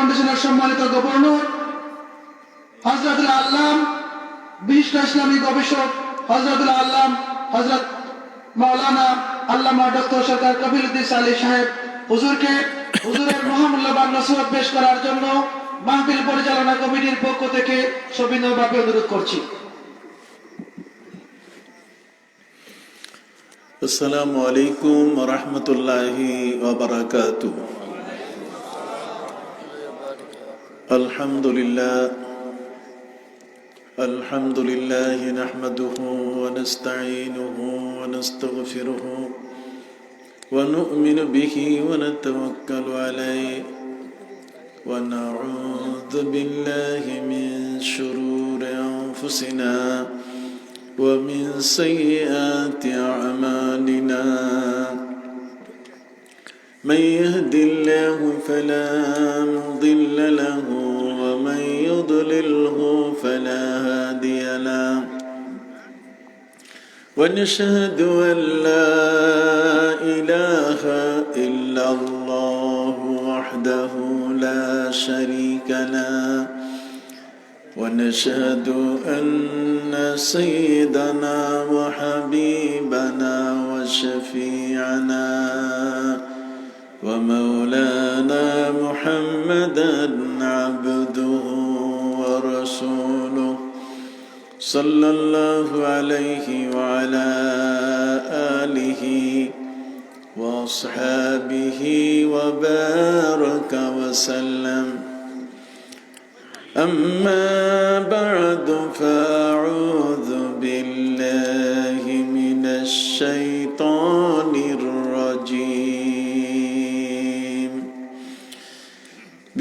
ফাউন্ডেশনের সম্মানিত গভর্নর হযরতুল আল্লাম, বিশিষ্ট ইসলামী গবেষক হযরতুল আল্লাম হযরত মাওলানা আল্লামা ডক্টর সরকার কবিরউদ্দিন সালেহ সাহেব হুজুরকে হুজুরের মহামূল্যবান নসিহত পেশ করার জন্য মাহফিল পরিচালনা কমিটির পক্ষ থেকে সবিনয়ভাবে অনুরোধ করছি। আসসালামু আলাইকুম ওয়া রাহমাতুল্লাহি ওয়া বারাকাতুহু। আলহামদুলিল্লাহ নাহমাদুহু ওয়া নাস্তাঈনুহু ওয়া নাস্তাগফিরুহু ওয়া নু'মিনু বিহি ওয়া নাতাওয়াক্কালু আলাইহি ওয়া নাউযু বিল্লাহি মিন শুরুরি আনফুসিনা ومن سيئات أعمالنا من يهد الله فلا مضل له ومن يضلله فلا هادي له ونشهد أن لا إله إلا الله وحده لا شريك له ونشهد أن سيدنا وحبيبنا وشفيعنا ومولانا محمدا عبده ورسوله صلى الله عليه وعلى آله وأصحابه وبارك وسلم. أما بعد فأعوذ بالله من الشيطان الرجيم.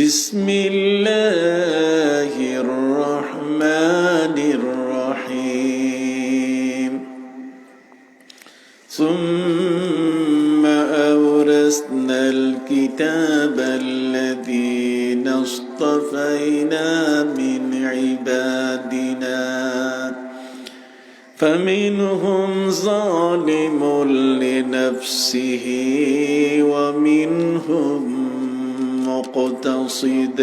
بسم الله الرحمن الرحيم. ثم أورثنا الكتاب الذين اصطفينا من عبادنا فمنهم ظالم لنفسه ومنهم مقتصد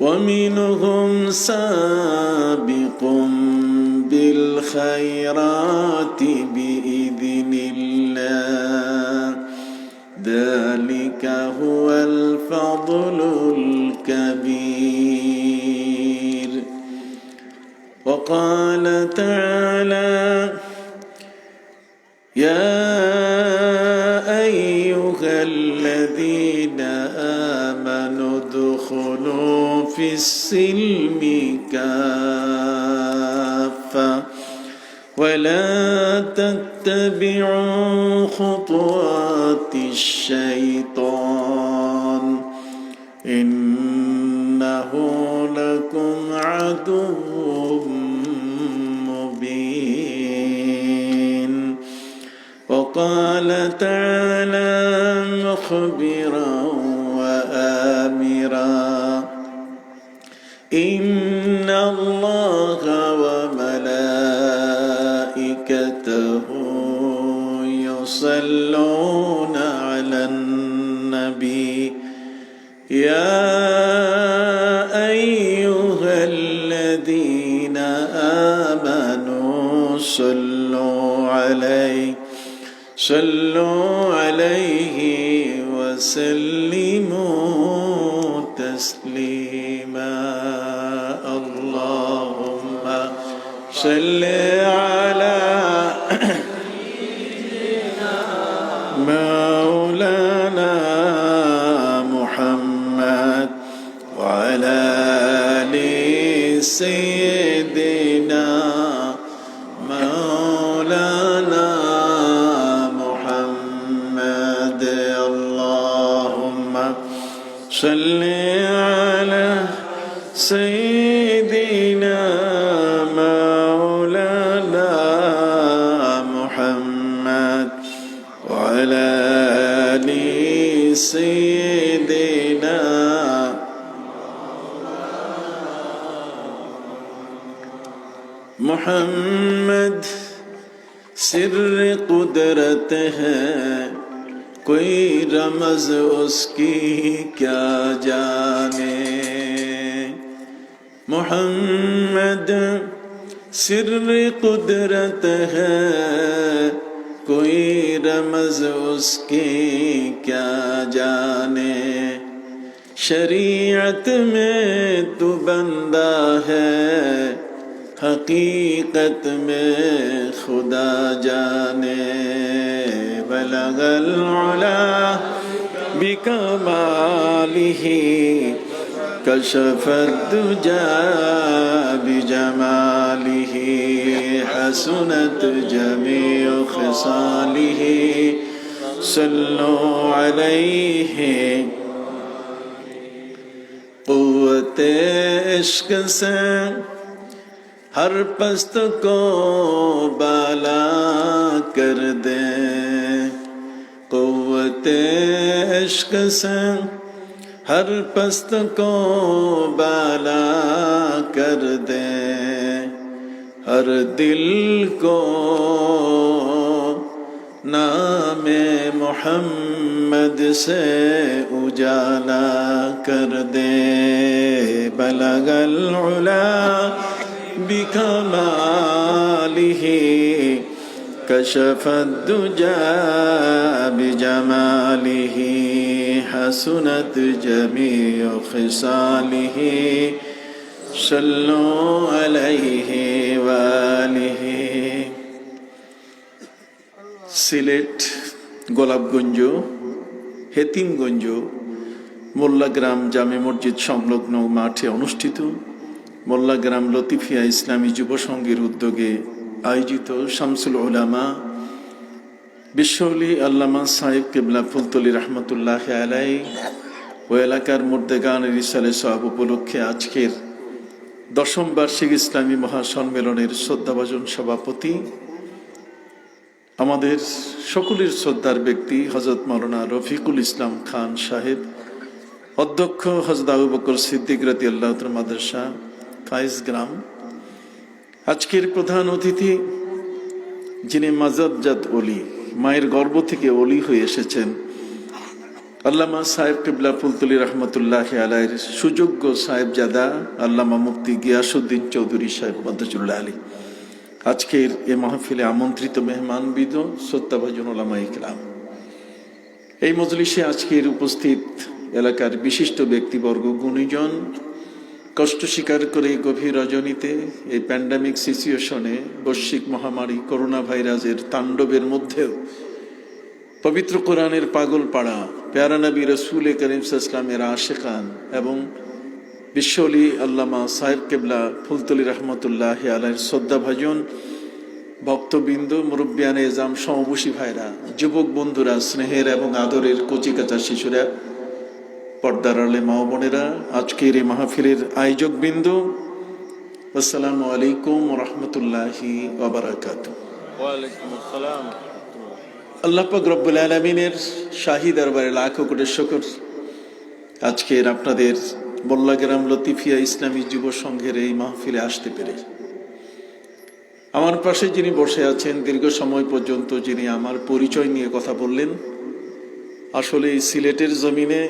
ومنهم سابق بالخيرات بإذن الله ذلك هو الفضل الكبير. وقال تعالى يا أيها الذين آمنوا ادخلوا في السلم كافة ولا تتبعوا خطوات الشيطان إنه لكم عدو مبين. وقال تعالى مخبرا وآمرا إن الله وملائكته يصلون على النبي يا أيها الذين آمنوا صلوا عليه وسلموا تسليما. اللهم صل على مولانا محمد وعلى آل سيدنا مولانا محمد. اللهم صل على سيدنا مولانا محمد وعلى آل سيدنا محمد. सिर कुदरत है कोई रमज उसकी क्या जाने मोहम्मद सिर कुदरत है, कोई रमज उसकी क्या जाने। शरीयत में तू बंदा है, हकीकत में खुदा जाने। बलगल उला बिकमालिही, कशफत दुजा बिजमालिही, हसनत जमीउ खिसालिही, सल्लु अलैहि। क़ुव्वते इश्क़ से हर पस्त को बाला कर दे, क़ुव्वते इश्क़ से हर पस्त को बाला कर दे। हर दिल को नामे मोहम्मद से उजाला कर दे। बलगल उला बिकमालिही, कशफत दुजा बिजमालिही, हसनत जमीउ खिसालिही, सल्लु अलैहि वालिही। সিলেট গোলাপগঞ্জ হেতিমগঞ্জ মোল্লাগ্রাম জামে মসজিদ সংলগ্ন মাঠে অনুষ্ঠিত মোল্লাগ্রাম লতিফিয়া ইসলামী যুব সংঘের উদ্যোগে আয়োজিত শামসুল উলামা বিশ্বলি আল্লামা সাহেব কেবলা ফুলতলি রহমতুল্লাহ আলাই ও এলাকার মুর্দেগান রিসালে সওয়াব উপলক্ষে আজকের 10ম বার্ষিক ইসলামী মহাসম্মেলনের শ্রদ্ধাভাজন সভাপতি আমাদের সকলের শ্রদ্ধার ব্যক্তি হযরত মাওলানা রফিকুল ইসলাম খান সাহেব, অধ্যক্ষ হযরত আবু বকর সিদ্দিক রাদিয়াল্লাহু তাআলা মাদ্রাসা ফাইজ গ্রাম। আজকের প্রধান অতিথি যিনি মাজারজাত ওলি, মায়ের গর্ভ থেকে ওলি হয়ে এসেছেন, আল্লামা সাহেব কিবলা ফুলতলি রহমতুল্লাহ আলাইহির সুযোগ্য সাহেবজাদা আল্লামা মুফতি গিয়াসউদ্দিন চৌধুরী সাহেব মাদ্দাজুল্লাহ আলী। আজকের এ মাহফিলে আমন্ত্রিত মেহমানবৃন্দ, শ্রদ্ধাভাজন উলামা ইকরাম, এই মজলিসে আজকের উপস্থিত এলাকার বিশিষ্ট ব্যক্তিবর্গ, গুণীজন, কষ্ট স্বীকার করে গভীর রজনীতে এই প্যান্ডামিক সিচুয়েশনে, বৈশ্বিক মহামারী করোনা ভাইরাসের তাণ্ডবের মধ্যেও পবিত্র কোরআনের পাগল পাড়া, প্যারা নবী রসুল করিম সাল্লাল্লাহু আলাইহি ওয়াসাল্লামের আশিকান এবং বিশ্বলি আল্লামা সাহেব কেবলা ফুলতলি রহমতুল্লাহ আলাইহির শ্রদ্ধাভাজন ভক্তবৃন্দ, মুরব্বিয়ানে এজাম, সমবসী ভাইরা, যুবক বন্ধুরা, স্নেহের এবং আদরের কচিকাঁচা শিশুরা, পর্দার আড়ালে মা বোনেরা, আজকের এই মাহফিলের আয়োজক বৃন্দ, আসসালামু আলাইকুম ওয়া রাহমাতুল্লাহি ওয়া বারাকাতুহু। ওয়া আলাইকুম আসসালাম। আল্লাহ পাক রব্বুল আলামিনের শাহী দরবারে লাখো কোটি শুকর, আজকের আপনাদের মোল্লাগ্রাম লতিফিয়া ইসলামী যুব সংঘের এই মাহফিলে আসতে পেরে। আমার পাশে যিনি বসে আছেন, দীর্ঘ সময় পর্যন্ত যিনি আমার পরিচয় নিয়ে কথা বললেন, আসলে এই সিলেটের জমিনে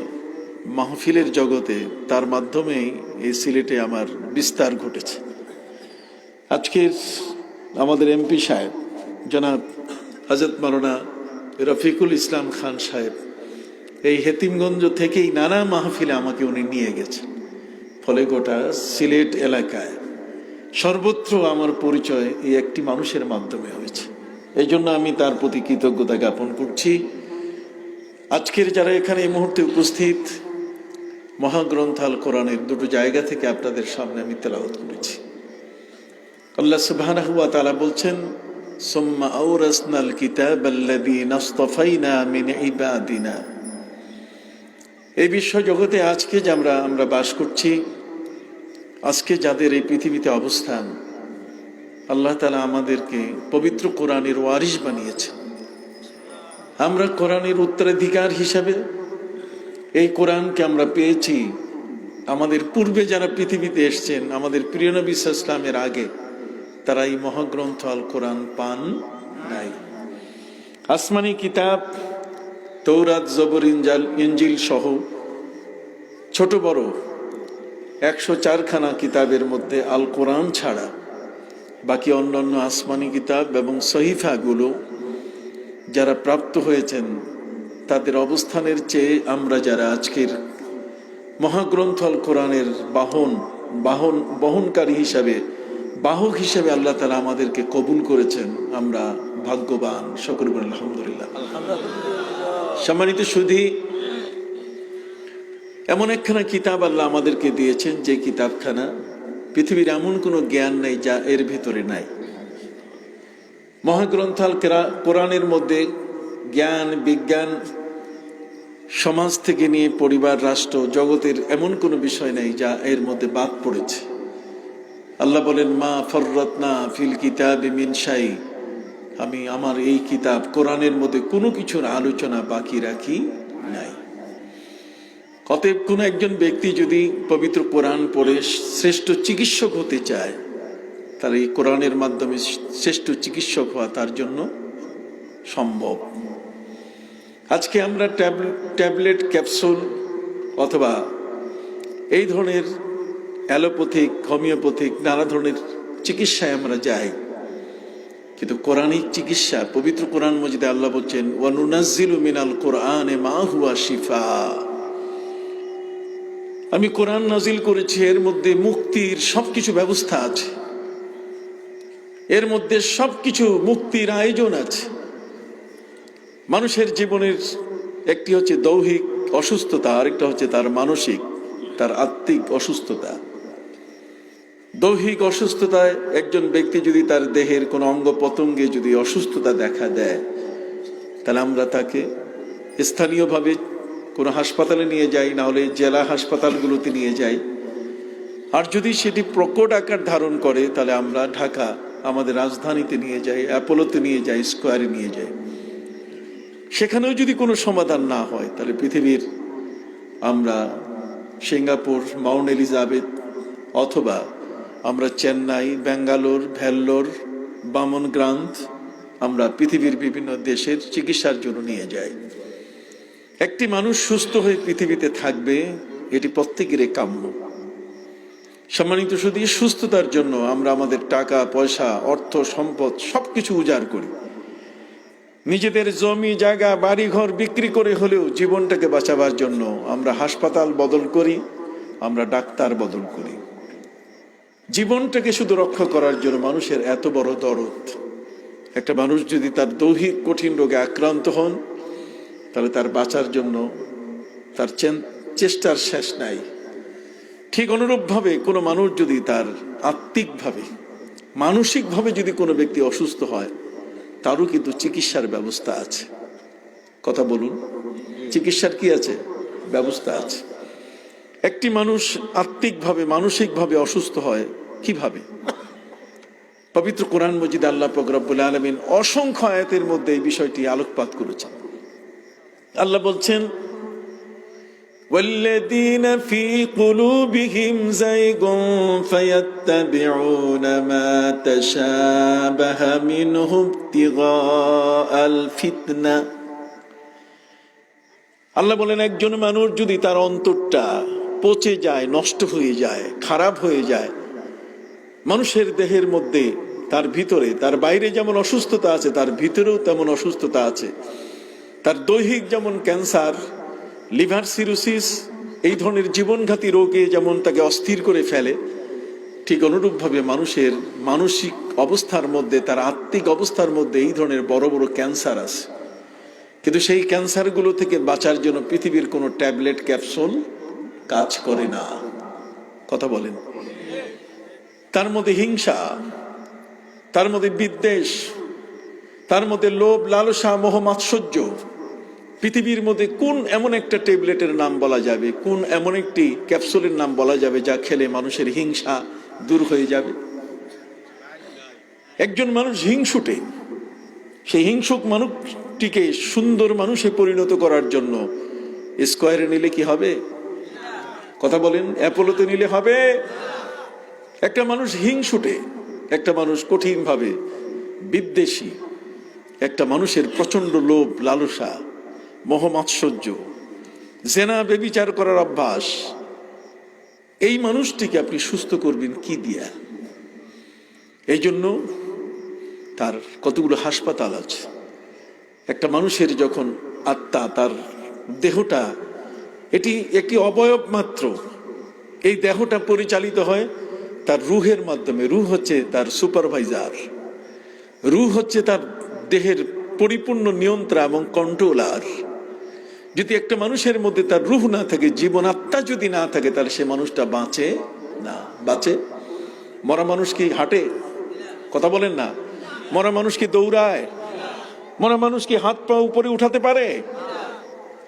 মাহফিলের জগতে তার মাধ্যমেই এই সিলেটে আমার বিস্তার ঘটেছে। আজকের আমাদের এমপি সাহেব জনাব হযরত মাওলানা রফিকুল ইসলাম খান সাহেব এই হেতিমগঞ্জ থেকেই নানা মাহফিলে আমাকে উনি নিয়ে গেছেন, ফলে গোটা সিলেট এলাকায় সর্বত্র আমার পরিচয় এই একটি মানুষের মাধ্যমে হয়েছে। এই জন্য আমি তার প্রতি কৃতজ্ঞতা জ্ঞাপন করছি। আজকের যারা এখানে এই মুহূর্তে উপস্থিত, মহাগ্রন্থ আল কোরআনের দুটো জায়গা থেকে আপনাদের সামনে আমি তেলাওয়াত করেছি। আল্লাহ সুবহানাহু ওয়া তাআলা বলছেন, সুম্মা আওরাসনাল কিতাবাল্লাযীনা ইসতাফাইনা মিন ইবাদিনা। এই বিশ্ব জগতে আজকে যে আমরা বাস করছি, আজকে যাদের এই পৃথিবীতে অবস্থান, আল্লাহ তাআলা আমাদেরকে পবিত্র কোরআনের ওয়ারিশ বানিয়েছেন। আমরা কোরআনের উত্তরাধিকার হিসাবে এই কোরআনকে আমরা পেয়েছি। আমাদের পূর্বে যারা পৃথিবীতে এসেছেন, আমাদের প্রিয় নবী সাল্লাল্লাহু আলাইহি ওয়াসাল্লামের আগে, তারা এই মহাগ্রন্থ আল কোরআন পান নাই। আসমানি কিতাব তৌরাত, জবর, ইনজিল সহ ছোট বড় 104খানা কিতাবের মধ্যে আল কোরআন ছাড়া বাকি অন্যান্য আসমানি কিতাব এবং সহিফাগুলো যারা প্রাপ্ত হয়েছেন তাদের অবস্থানের চেয়ে আমরা যারা আজকের মহাগ্রন্থ আল কোরআনের বহনকারী হিসাবে, বাহক হিসাবে আল্লাহ তাআলা আমাদেরকে কবুল করেছেন, আমরা ভাগ্যবান। সকলে বলেন আলহামদুলিল্লাহ। সম্মানিত সুধী, এমন একখানা কিতাব আল্লাহ আমাদেরকে দিয়েছেন যে কিতাবখানা পৃথিবীর এমন কোনো জ্ঞান নেই যা এর ভিতরে নাই। মহাগ্রন্থ আল কোরআনের মধ্যে জ্ঞান, বিজ্ঞান, সমাজ থেকে নিয়ে পরিবার, রাষ্ট্র, জগতের এমন কোনো বিষয় নেই যা এর মধ্যে বাদ পড়েছে। আল্লাহ বলেন, মা ফররাতনা ফিল কিতাবি মিন শাই, আমি আমার এই কিতাব কোরআনের মধ্যে কোনো কিছুর আলোচনা বাকি রাখি নাই। অতএব কোনো একজন ব্যক্তি যদি পবিত্র কোরআন পড়ে শ্রেষ্ঠ চিকিৎসক হতে চায়, তাহলে এই কোরআনের মাধ্যমে শ্রেষ্ঠ চিকিৎসক হওয়া তার জন্য সম্ভব। আজকে আমরা ট্যাবলেট, ক্যাপসুল অথবা এই ধরনের অ্যালোপ্যাথিক, হোমিওপ্যাথিক নানা ধরনের চিকিৎসায় আমরা যাই, কিন্তু কোরআনিক চিকিৎসা, পবিত্র কোরআন মজিদে আল্লাহ বলছেন, ওয়া নুনাজ্জিলু মিনাল কোরআনে মা হুয়া শিফা, আমি কোরআন নাজিল করেছি, এর মধ্যে মুক্তির সবকিছু ব্যবস্থা আছে, এর মধ্যে সবকিছু মুক্তির আয়োজন আছে। মানুষের জীবনের একটি হচ্ছে দৈহিক অসুস্থতা, আরেকটা হচ্ছে তার মানসিক, তার আত্মিক অসুস্থতা। দৈহিক অসুস্থতায় একজন ব্যক্তি যদি তার দেহের কোনো অঙ্গ প্রত্যঙ্গে যদি অসুস্থতা দেখা দেয়, তাহলে আমরা তাকে স্থানীয়ভাবে কোনো হাসপাতালে নিয়ে যাই, না হলে জেলা হাসপাতালগুলোতে নিয়ে যাই। আর যদি সেটি প্রকট আকার ধারণ করে, তাহলে আমরা ঢাকা, আমাদের রাজধানীতে নিয়ে যাই, অ্যাপোলোতে নিয়ে যাই, স্কয়ারে নিয়ে যাই। সেখানেও যদি কোনো সমাধান না হয়, তাহলে পৃথিবীর আমরা সিঙ্গাপুর, মাউন্ট এলিজাবেথ, অথবা আমরা চেন্নাই, ব্যাঙ্গালোর, ভেল্লোর, বামনগ্রান্ত, আমরা পৃথিবীর বিভিন্ন দেশের চিকিৎসার জন্য নিয়ে যাই। একটি মানুষ সুস্থ হয়ে পৃথিবীতে থাকবে, এটি প্রত্যেকেরই কাম্য। সম্মানিত শুধু সুস্থতার জন্য আমরা আমাদের টাকা পয়সা, অর্থ সম্পদ সবকিছু উজাড় করি, নিজেদের জমি জায়গা বাড়ি ঘর বিক্রি করে হলেও জীবনটাকে বাঁচাবার জন্য আমরা হাসপাতাল বদল করি, আমরা ডাক্তার বদল করি। জীবনটাকে শুধু রক্ষা করার জন্য মানুষের এত বড় দরদ। একটা মানুষ যদি তার দৈহিক কঠিন রোগে আক্রান্ত হন, তাহলে তার বাঁচার জন্য তার চেষ্টার শেষ নাই। ঠিক অনুরূপভাবে কোনো মানুষ যদি তার আত্মিকভাবে, মানসিকভাবে যদি কোনো ব্যক্তি অসুস্থ হয়, তারও কিন্তু চিকিৎসার ব্যবস্থা আছে। কথা বলুন, চিকিৎসার কি আছে? ব্যবস্থা আছে। একটি মানুষ আত্মিকভাবে, মানসিকভাবে অসুস্থ হয় কিভাবে? পবিত্র কোরআন মজিদ আল্লাহ পাক রব্বুল আলামিন অসংখ্য আয়াতের মধ্যে এই বিষয়টি আলোকপাত করেছেন। আল্লাহ বলছেন, ওয়াল্লাযীনা ফী কুলুবিহিম যায়গুন ফায়াত্তাবিউনা মা তাশাবাহা মিনহু ইবতিগাআল ফিতনা। আল্লাহ বলেন, একজন মানুষ যদি তার অন্তরটা পচে যায়, নষ্ট হয়ে যায়, খারাপ হয়ে যায়, মানুষের দেহের মধ্যে, তার ভিতরে, তার বাইরে যেমন অসুস্থতা আছে, তার ভিতরেও তেমন অসুস্থতা আছে। তার দৈহিক যেমন ক্যান্সার, লিভার সিরোসিস, এই ধরনের জীবনঘাতী রোগে যেমন তাকে অস্থির করে ফেলে, ঠিক অনুরূপভাবে মানুষের মানসিক অবস্থার মধ্যে, তার আত্মিক অবস্থার মধ্যে এই ধরনের বড় বড় ক্যান্সার আছে। কিন্তু সেই ক্যান্সারগুলো থেকে বাঁচার জন্য পৃথিবীর কোনো ট্যাবলেট, ক্যাপসুল কাজ করে না। কথা বলেন। তার মধ্যে হিংসা, তার মধ্যে বিদ্বেষ, তার মধ্যে লোভ, লালসা, মোহ, মাৎসর্য। পৃথিবীর মধ্যে কোন এমন একটা ট্যাবলেটের নাম বলা যাবে, কোন এমন একটি ক্যাপসুলের নাম বলা যাবে যা খেলে মানুষের হিংসা দূর হয়ে যাবে? একজন মানুষ হিংসুটে, সেই হিংসুক মানুষটিকে সুন্দর মানুষে পরিণত করার জন্য স্কয়ারে নিলে কি হবে? কথা বলেন, অ্যাপোলোতে নিলে হবে? একটা মানুষ হিংসুটে, একটা মানুষ কঠিনভাবে বিদ্বেষী, একটা মানুষের প্রচন্ড লোভ, লালসা, মোহ, মাৎসর্য, জেনা, ব্যভিচার করার অভ্যাস, এই মানুষটিকে আপনি সুস্থ করবেন কি দিয়া? এই জন্য তার কতগুলো হাসপাতাল আছে। একটা মানুষের যখন আত্মা, তার দেহটা, এটি একটি অবয়ব মাত্র, এই দেহটা পরিচালিত হয় তার রুহের মাধ্যমে। রুহ হচ্ছে তার সুপারভাইজার, রুহ হচ্ছে তার দেহের পরিপূর্ণ নিয়ন্ত্রণ এবং কন্ট্রোলার। যদি একটা মানুষের মধ্যে তার রুহ না থাকে, জীবন আত্মা যদি না থাকে, তাহলে সে মানুষটা বাঁচে না। বাঁচে? মরা মানুষ কি হাঁটে? কথা বলেন না। মরা মানুষ কি দৌড়ায়? মরা মানুষ কি হাত পা উপরে উঠাতে পারে?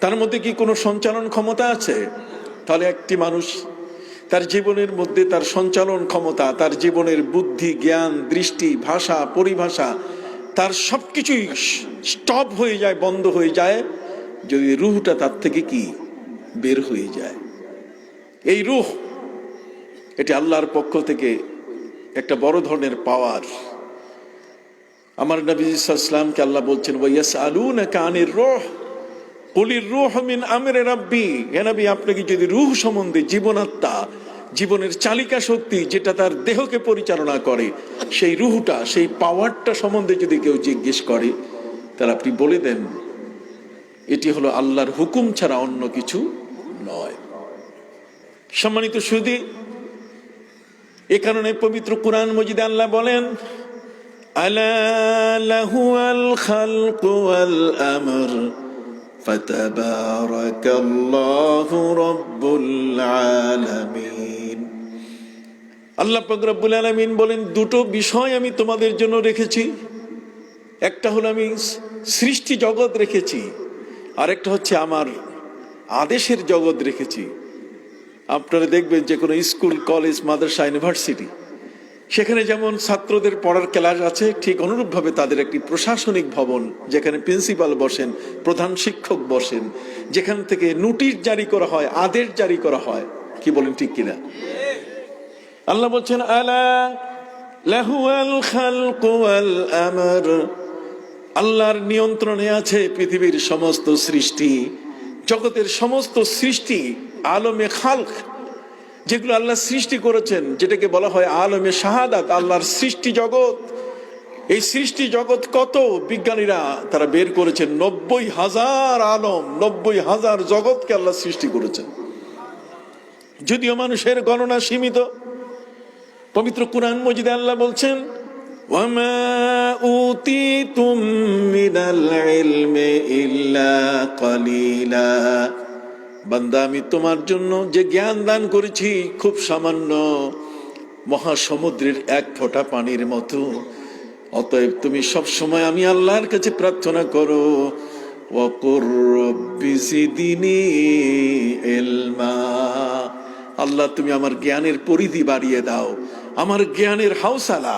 তার মধ্যে কি কোনো সঞ্চালন ক্ষমতা আছে? তাহলে একটি মানুষ তার জীবনের মধ্যে তার সঞ্চালন ক্ষমতা, তার জীবনের বুদ্ধি, জ্ঞান, দৃষ্টি, ভাষা, পরিভাষা, তার সবকিছুই স্টপ হয়ে যায়, বন্ধ হয়ে যায় যদি রুহটা তার থেকে কি বের হয়ে যায়। এই রুহ, এটি আল্লাহর পক্ষ থেকে একটা বড় ধরনের পাওয়ার। আমার নবী সাল্লাল্লাহু আলাইহি ওয়াসাল্লামকে আল্লাহ বলছেন, ওয়ায়াসআলুনাকা আনির রূহ কুলির রূহ মিন আমরি রাব্বি। হে নবী, আপনাকে যদি রূহ সম্বন্ধে, জীবনাত্মা, জীবনের চালিকা শক্তি যেটা তার দেহকে পরিচালনা করে, সেই রূহটা, সেই পাওয়ারটা সম্বন্ধে যদি কেউ জিজ্ঞেস করে, তাহলে আপনি বলে দেন এটি হলো আল্লাহর হুকুম ছাড়া অন্য কিছু নয়। সম্মানিত সুধী, এ কারণে পবিত্র কুরআন মজিদে আল্লাহ বলেন, আলা লাহুল খালকু ওয়াল আমর ফাতাবারাকাল্লাহু রাব্বুল আলামিন। আল্লাহ পাক রব্বুল আলামিন বলেন, দুটো বিষয় আমি তোমাদের জন্য রেখেছি। একটা হলো আমি সৃষ্টি জগৎ রেখেছি, আর একটা হচ্ছে আমার আদেশের জগৎ রেখেছি। আপনারা দেখবেন যে কোনো স্কুল, কলেজ, মাদ্রাসা, ইউনিভার্সিটি, সেখানে যেমন ছাত্রদের পড়ার ক্লাস আছে, ঠিক অনুরূপভাবে তাদের একটি প্রশাসনিক ভবন, যেখানে প্রিন্সিপাল বসেন, প্রধান শিক্ষক বসেন, যেখান থেকে নোটিশ জারি করা হয়, আদেশ জারি করা হয়। কি বলেন, ঠিক কিনা? আল্লাহ বলছেন, আলা লাহুল খালকু ওয়াল আমর, আল্লাহর নিয়ন্ত্রণে আছে পৃথিবীর সমস্ত সৃষ্টি, জগতের সমস্ত সৃষ্টি। আলমে খালক, যেগুলো আল্লাহ সৃষ্টি করেছেন, যেটাকে বলা হয় আলমে শাহাদাত, আল্লাহর সৃষ্টি জগৎ। এই সৃষ্টি জগৎ কত? বিজ্ঞানীরা তারা বের করেছেন 90,000 আলম, 90,000 জগৎকে আল্লাহ সৃষ্টি করেছেন। যদিও মানুষের গণনা সীমিত, পবিত্র কুরআন মজিদে আল্লাহ বলছেন, ওয়ামা উতিতুম মিনাল ইলমি ইল্লা কালিলা। বান্দা, আমি তোমার জন্য যে জ্ঞান দান করেছি খুব সামান্য, মহাসমুদ্রের এক ফোঁটা পানির মতো। অতএব তুমি সব সময় আমি আল্লাহর কাছে প্রার্থনা করো, ওয়াকুর রব্বি জিদনি ইলমা। আল্লাহ, তুমি আমার জ্ঞানের পরিধি বাড়িয়ে দাও, আমার জ্ঞানের হাউসালা,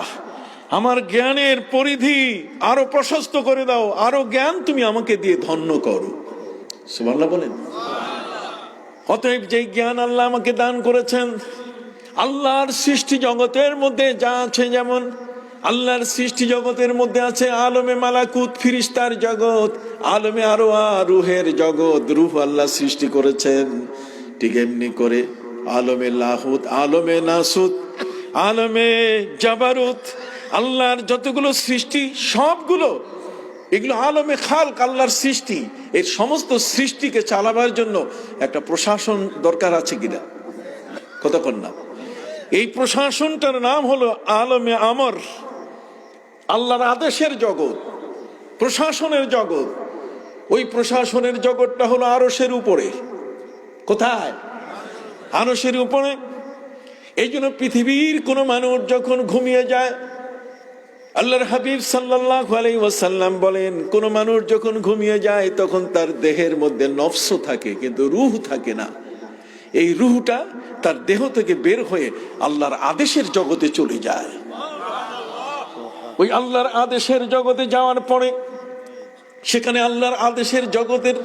আমার জ্ঞানের পরিধি আরো প্রশস্ত করে দাও, আরো জ্ঞান তুমি আমাকে দিয়ে ধন্য করো। সুবহানাল্লাহ বলেন। অতএব যে জ্ঞান আল্লাহ আমাকে দান করেছেন, আল্লাহর সৃষ্টি জগতের মধ্যে যা আছে, যেমন আল্লাহর সৃষ্টি জগতের মধ্যে আছে আলমে মালাকুত, ফিরিস্তার জগৎ, আলমে আরওয়া, রুহের জগৎ, রূহ আল্লাহ সৃষ্টি করেছেন। ঠিক এমনি করে আলমে লাহুত, আলমে নাসুত, আলমে জাবারুত, আল্লাহর যতগুলো সৃষ্টি সবগুলো, এগুলো আলমে খালক, আল্লাহর সৃষ্টি। এর সমস্ত সৃষ্টিকে চালাবার জন্য একটা প্রশাসন দরকার আছে কিনা? কতক্ষণ না, এই প্রশাসনটার নাম হলো আলমে আমর, আল্লাহর আদেশের জগৎ, প্রশাসনের জগৎ। ওই প্রশাসনের জগৎটা হলো আরশের উপরে। কোথায়? আরশের উপরে। এই জন্য পৃথিবীর কোন মানুষ যখন ঘুমিয়ে যায়, আল্লাহর হাবিব সাল্লাল্লাহু আলাইহি ওয়াসাল্লাম বলেন, কোন মানুষ যখন ঘুমিয়ে যায় তখন তার দেহের মধ্যে নফস থাকে, কিন্তু রূহ থাকে না। এই রূহটা তার দেহ থেকে বের হয়ে আল্লাহর আদেশের জগতে চলে যায়। ওই আল্লাহর আদেশের জগতে যাওয়ার পরে সেখানে আল্লাহর আদেশের জগতের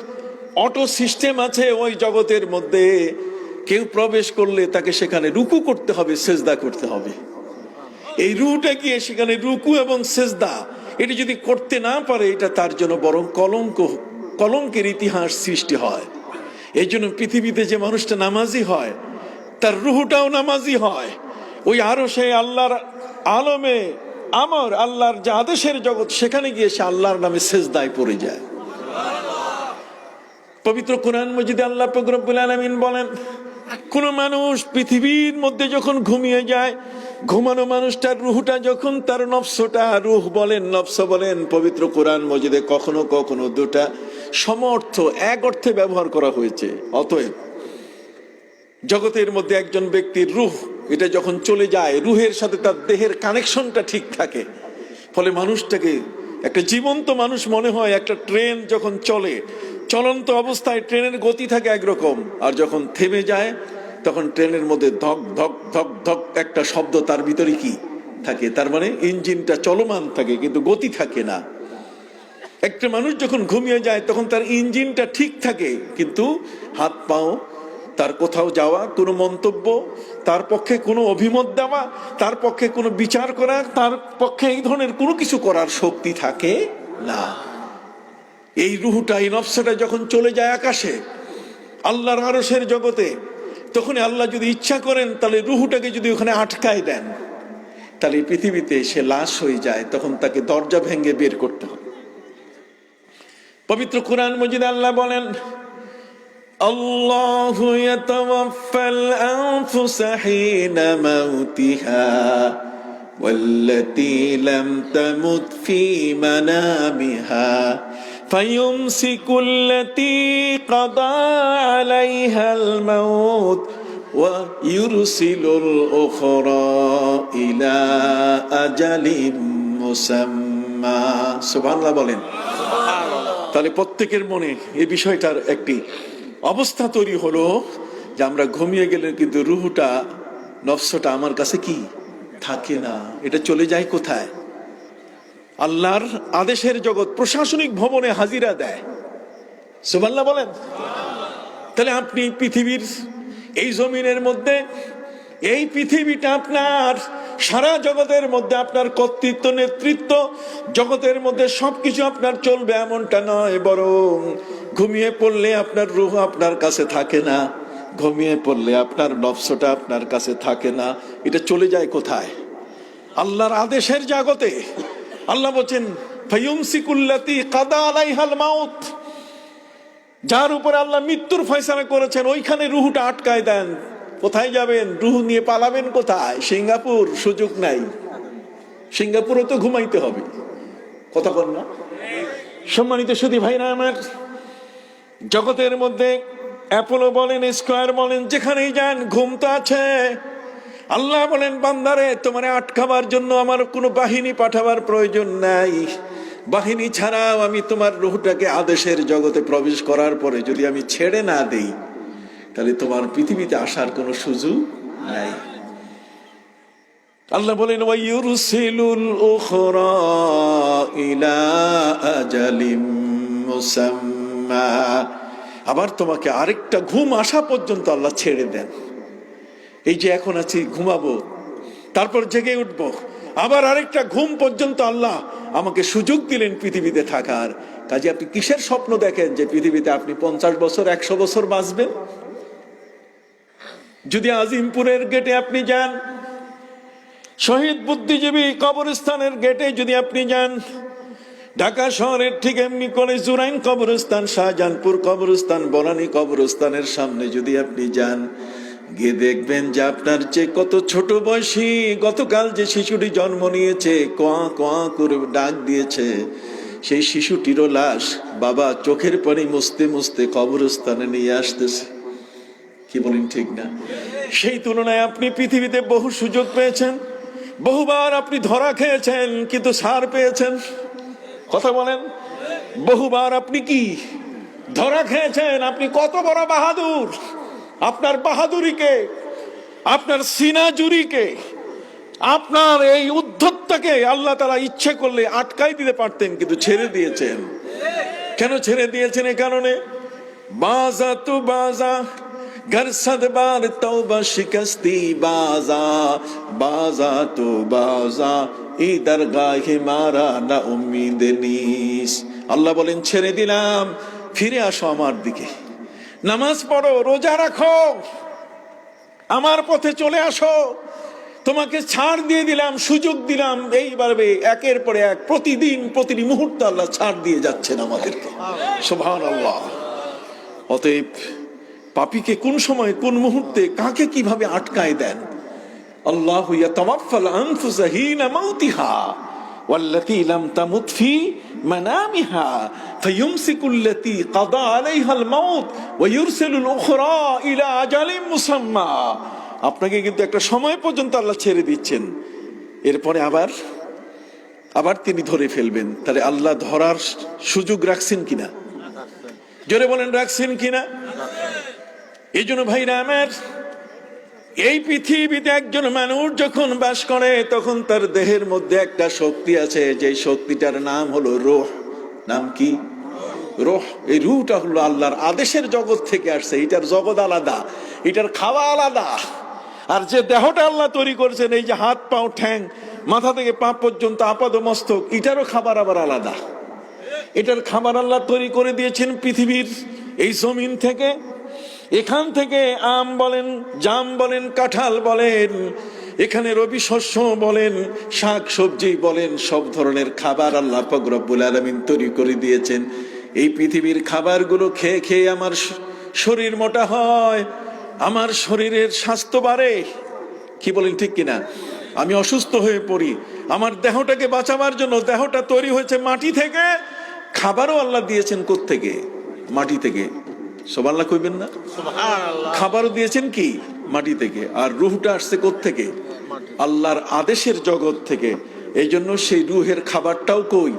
অটো সিস্টেম আছে। ওই জগতের মধ্যে কেউ প্রবেশ করলে তাকে সেখানে রুকু করতে হবে, সেজদা করতে হবে। এই রুহটা গিয়ে সেখানে রুকু এবং সেজদা, এটি যদি করতে না পারে, এটা তার জন্য বরং কলঙ্কের ইতিহাস সৃষ্টি হয়। এই জন্য পৃথিবীতে যে মানুষটা নামাজি হয়, তার রুহটাও নামাজি হয়। ওই আরো সে আল্লাহর আলমে আমার আল্লাহর যে আদেশের জগৎ, সেখানে গিয়ে সে আল্লাহর নামে সেজদায় পড়ে যায়। পবিত্র কোরআন মজিদে আল্লাহ পাক রব্বুল আলামিন বলেন, কোন মানুষ পৃথিবীর মধ্যে যখন ঘুমিয়ে যায়, ঘুমানো মানুষটার রুহটা যখন তার নফসটা, রুহ বলেন নফস বলেন, পবিত্র কোরআন মজিদে কখনো কখনো দুটা সমর্থ এক অর্থে ব্যবহার করা হয়েছে। অতএব জগতের মধ্যে একজন ব্যক্তির রুহ, এটা যখন চলে যায়, রুহের সাথে তার দেহের কানেকশনটা ঠিক থাকে, ফলে মানুষটাকে একটা জীবন্ত মানুষ মনে হয়। একটা ট্রেন যখন চলে, চলন্ত অবস্থায় ট্রেনের গতি থাকে একরকম, আর যখন থেমে যায় তখন ট্রেনের মধ্যে ধক ধক ধক ধক একটা শব্দ তার ভিতরে কি থাকে, তার মানে ইঞ্জিনটা চলমান থাকে কিন্তু গতি থাকে না। একটা মানুষ যখন ঘুমিয়ে যায় তখন তার ইঞ্জিনটা ঠিক থাকে, কিন্তু হাত পাও, তার কোথাও যাওয়া, কোনো মন্তব্য, তার পক্ষে কোনো অভিমত দেওয়া, তার পক্ষে কোনো বিচার করা, তার পক্ষে এই ধরনের কোনো কিছু করার শক্তি থাকে না। এই রুহটা, এই নফসটা যখন চলে যায় আকাশে আল্লাহর আরশের জগতে, তখন আল্লাহ যদি ইচ্ছা করেন তাহলে রুহটাকে যদি ওখানে আটকায় দেন, তাহলে পৃথিবীতে সে লাশ হয়ে যায়, তখন তাকে দরজা ভেঙে বের করতে হবে। পবিত্র কোরআন মজিদে আল্লাহ বলেন, আল্লাহু ইয়াতাওয়াফাল আনফুসা হিনা মাউতিহা ওয়াল্লাতী লাম তামুত ফী মানামিহা ফায়ুমসিকুল্লাতী কাদা আলাইহাল মাউত ওয়া ইউরসিলুল উখরা ইলা আজালিম মুসাম্মা। সুবহানাল্লাহ বলেন। তাহলে প্রত্যেকের মনে এই বিষয়টার একটি অবস্থা তৈরি হলো যে আমরা ঘুমিয়ে গেলে কিন্তু রুহটা, নফসটা আমার কাছে কি থাকে না, এটা চলে যায় কোথায়? আল্লাহর আদেশের জগৎ, প্রশাসনিক ভবনে হাজিরা দেয়। সুবহানাল্লাহ বলেন। তাহলে আপনি পৃথিবীর এই জমিনের মধ্যে, এই পৃথিবীটা আপনার, সারা জগতের মধ্যে আপনার কর্তৃত্ব, নেতৃত্ব, জগতের মধ্যে সবকিছু আপনার চলবে এমনটা নয়, বরং ঘুমিয়ে পড়লে আপনার রূহ আপনার কাছে থাকে না, ঘুমিয়ে পড়লে আপনার নফসটা আপনার কাছে থাকে না, এটা চলে যায় কোথায়? আল্লাহর আদেশের জগতে। আল্লাহ বলেন, ফায়ুমসিকুল্লাতী কাদা আলাইহাল মাউত, যার উপরে আল্লাহ মৃত্যুর ফয়সালা করেছেন ওইখানে রুহটা আটকায় দেন। কোথায় যাবেন? রুহ নিয়ে পালাবেন কোথায়? সিঙ্গাপুর? সুযোগ নাই, সিঙ্গাপুরও তো ঘুমাইতে হবে। কথা বল না? সম্মানিত সুধী ভাইরা আমার, জগতের মধ্যে অ্যাপোলো বলেন, স্কয়ার বলেন, যেখানেই যান ঘুম তো আছে। আল্লাহ বলেন, বান্দারে তোমারে আটকাবার জন্য আমার কোনো বাহিনী পাঠাবার প্রয়োজন নাই। বাহিনী ছাড়াও আমি তোমার রুহটাকে আদেশের জগতে প্রবেশ করার পরে যদি আমি ছেড়ে না দেই, তাহলে তোমার পৃথিবীতে আসার কোনো সুযোগ নাই। আল্লাহ বলেন, ওয়া ইউরসিলুল উখরা ইলা আজালিম মুসাম্মা, আবার তোমাকে আরেকটা ঘুম আসা পর্যন্ত আল্লাহ ছেড়ে দেন। এই যে এখন আছি, ঘুমাবো, তারপর জেগে উঠবো, আবার আরেকটা ঘুম পর্যন্ত আল্লাহ আমাকে সুযোগ দিলেন পৃথিবীতে থাকার। কাজে আপনি কিসের স্বপ্ন দেখেন যে পৃথিবীতে আপনি 50 বছর 100 বছর বাঁচবেন? যদি আজিমপুরের গেটে আপনি যান, শহীদ বুদ্ধিজীবী কবরস্থানের গেটে যদি আপনি যান, ঢাকা শহরের ঠিক এমনি করে জুরাইন কবরস্থান, শাহজাহানপুর কবরস্থান, বনানী কবরস্থানের সামনে যদি আপনি যান, গিয়ে দেখবেন যে আপনার যে কত ছোট বয়সী, গতকাল যে শিশুটি জন্ম নিয়েছে, কোয়া কোয়া করে ডাক দিয়েছে, সেই শিশুটিরও লাশ বাবা চোখের পানি মুছতে মুছতে কবরস্থানে নিয়ে আসতেছে। কি বলেন, ঠিক না? সেই তুলনায় আপনি পৃথিবীতে বহু সুযোগ পেয়েছেন, বহুবার আপনি ধরা খেয়েছেন কিন্তু ছাড় পেয়েছেন। কথা বলেন। বহুবার আপনি কি ধরা খেয়েছেন? আপনি কত বড় বাহাদুর! আপনার বাহাদুরিকে, আপনার সিনাজুরিকে, আপনার এই উদ্ধতটাকে আল্লাহ তাআলা ইচ্ছে করলে আটকাই দিতে পারতেন, কিন্তু ছেড়ে দিয়েছেন। কেন ছেড়ে দিয়েছেন? এই কারণে, বাজা তু বাজা घर सदबार तौबा शिकस्ती बाजा, बाजा तो बाजा इधर गाहे मारा ना उम्मीद नीस। আল্লাহ বলেন, ছেড়ে দিলাম, ফিরে আসো আমার দিকে, নামাজ পড়ো, রোজা রাখো, আমার পথে চলে আসো, তোমাকে ছাড় দিয়ে দিলাম, সুযোগ দিলাম। এইভাবে একের পরে এক প্রতিদিন প্রতিটি মুহূর্তে আল্লাহ ছাড় দিয়ে যাচ্ছেন আমাদেরকে। সুবহানাল্লাহ। অতএব পাপীকে কোন সময় কোন মুহূর্তে কাকে কিভাবে আটকায় দেন। আল্লাহু ইয়াতাওয়াফাল আনফুসা হিনা মাউতিহা ওয়াল্লাতী লাম তামুত ফি মানামিহা ফায়ুমসিকুল্লাতী কাদা আলাইহাল মাউত ওয়া ইউরসিলুল উখরা ইলা আজালিম মুসাম্মা। আপনাকে কিন্তু একটা সময় পর্যন্ত আল্লাহ ছেড়ে দিচ্ছেন, এরপরে আবার তিনি ধরে ফেলবেন। তাহলে আল্লাহ ধরার সুযোগ রাখছেন কিনা? জোরে বলেন, রাখছেন কিনা? এই জন্য ভাইরা আমার, এই পৃথিবীতে একজন মানুষ যখন বাস করে তখন তার দেহের মধ্যে একটা শক্তি আছে, যে শক্তিটার নাম হলো রূহ। নাম কি? রূহ। এই রূহটা হলো আল্লাহর আদেশের জগৎ থেকে আসছে। এটার জগৎ আলাদা, এটার খাওয়া আলাদা। আর যে দেহটা আল্লাহ তৈরি করেছেন, এই যে হাত পাও ঠ্যাং মাথা থেকে পা পর্যন্ত আপাদ মস্তক, এটারও খাবার আবার আলাদা। এটার খাবার আল্লাহ তৈরি করে দিয়েছেন পৃথিবীর এই জমিন থেকে। এখান থেকে আম বলেন, জাম বলেন, কাঁঠাল বলেন, এখানে রবি শস্য বলেন, শাক সবজি বলেন, সব ধরনের খাবার আল্লাহ পাক রব্বুল আলামিন তৈরি করে দিয়েছেন। এই পৃথিবীর খাবারগুলো খেয়ে খেয়ে আমার শরীর মোটা হয়, আমার শরীরের স্বাস্থ্য বাড়ে। কি বলেন, ঠিক কিনা? আমি অসুস্থ হয়ে পড়ি। আমার দেহটাকে বাঁচাবার জন্য, দেহটা তৈরি হয়েছে মাটি থেকে, খাবারও আল্লাহ দিয়েছেন কোত্থেকে? মাটি থেকে। সুবহানাল্লাহ কইবেন না? খাবারও দিয়েছেন কি? মাটি থেকে। আর রূহটা আসছে কোত্থেকে? আল্লাহর আদেশের জগৎ থেকে। এই জন্য সেই রূহের খাবারটাও কই?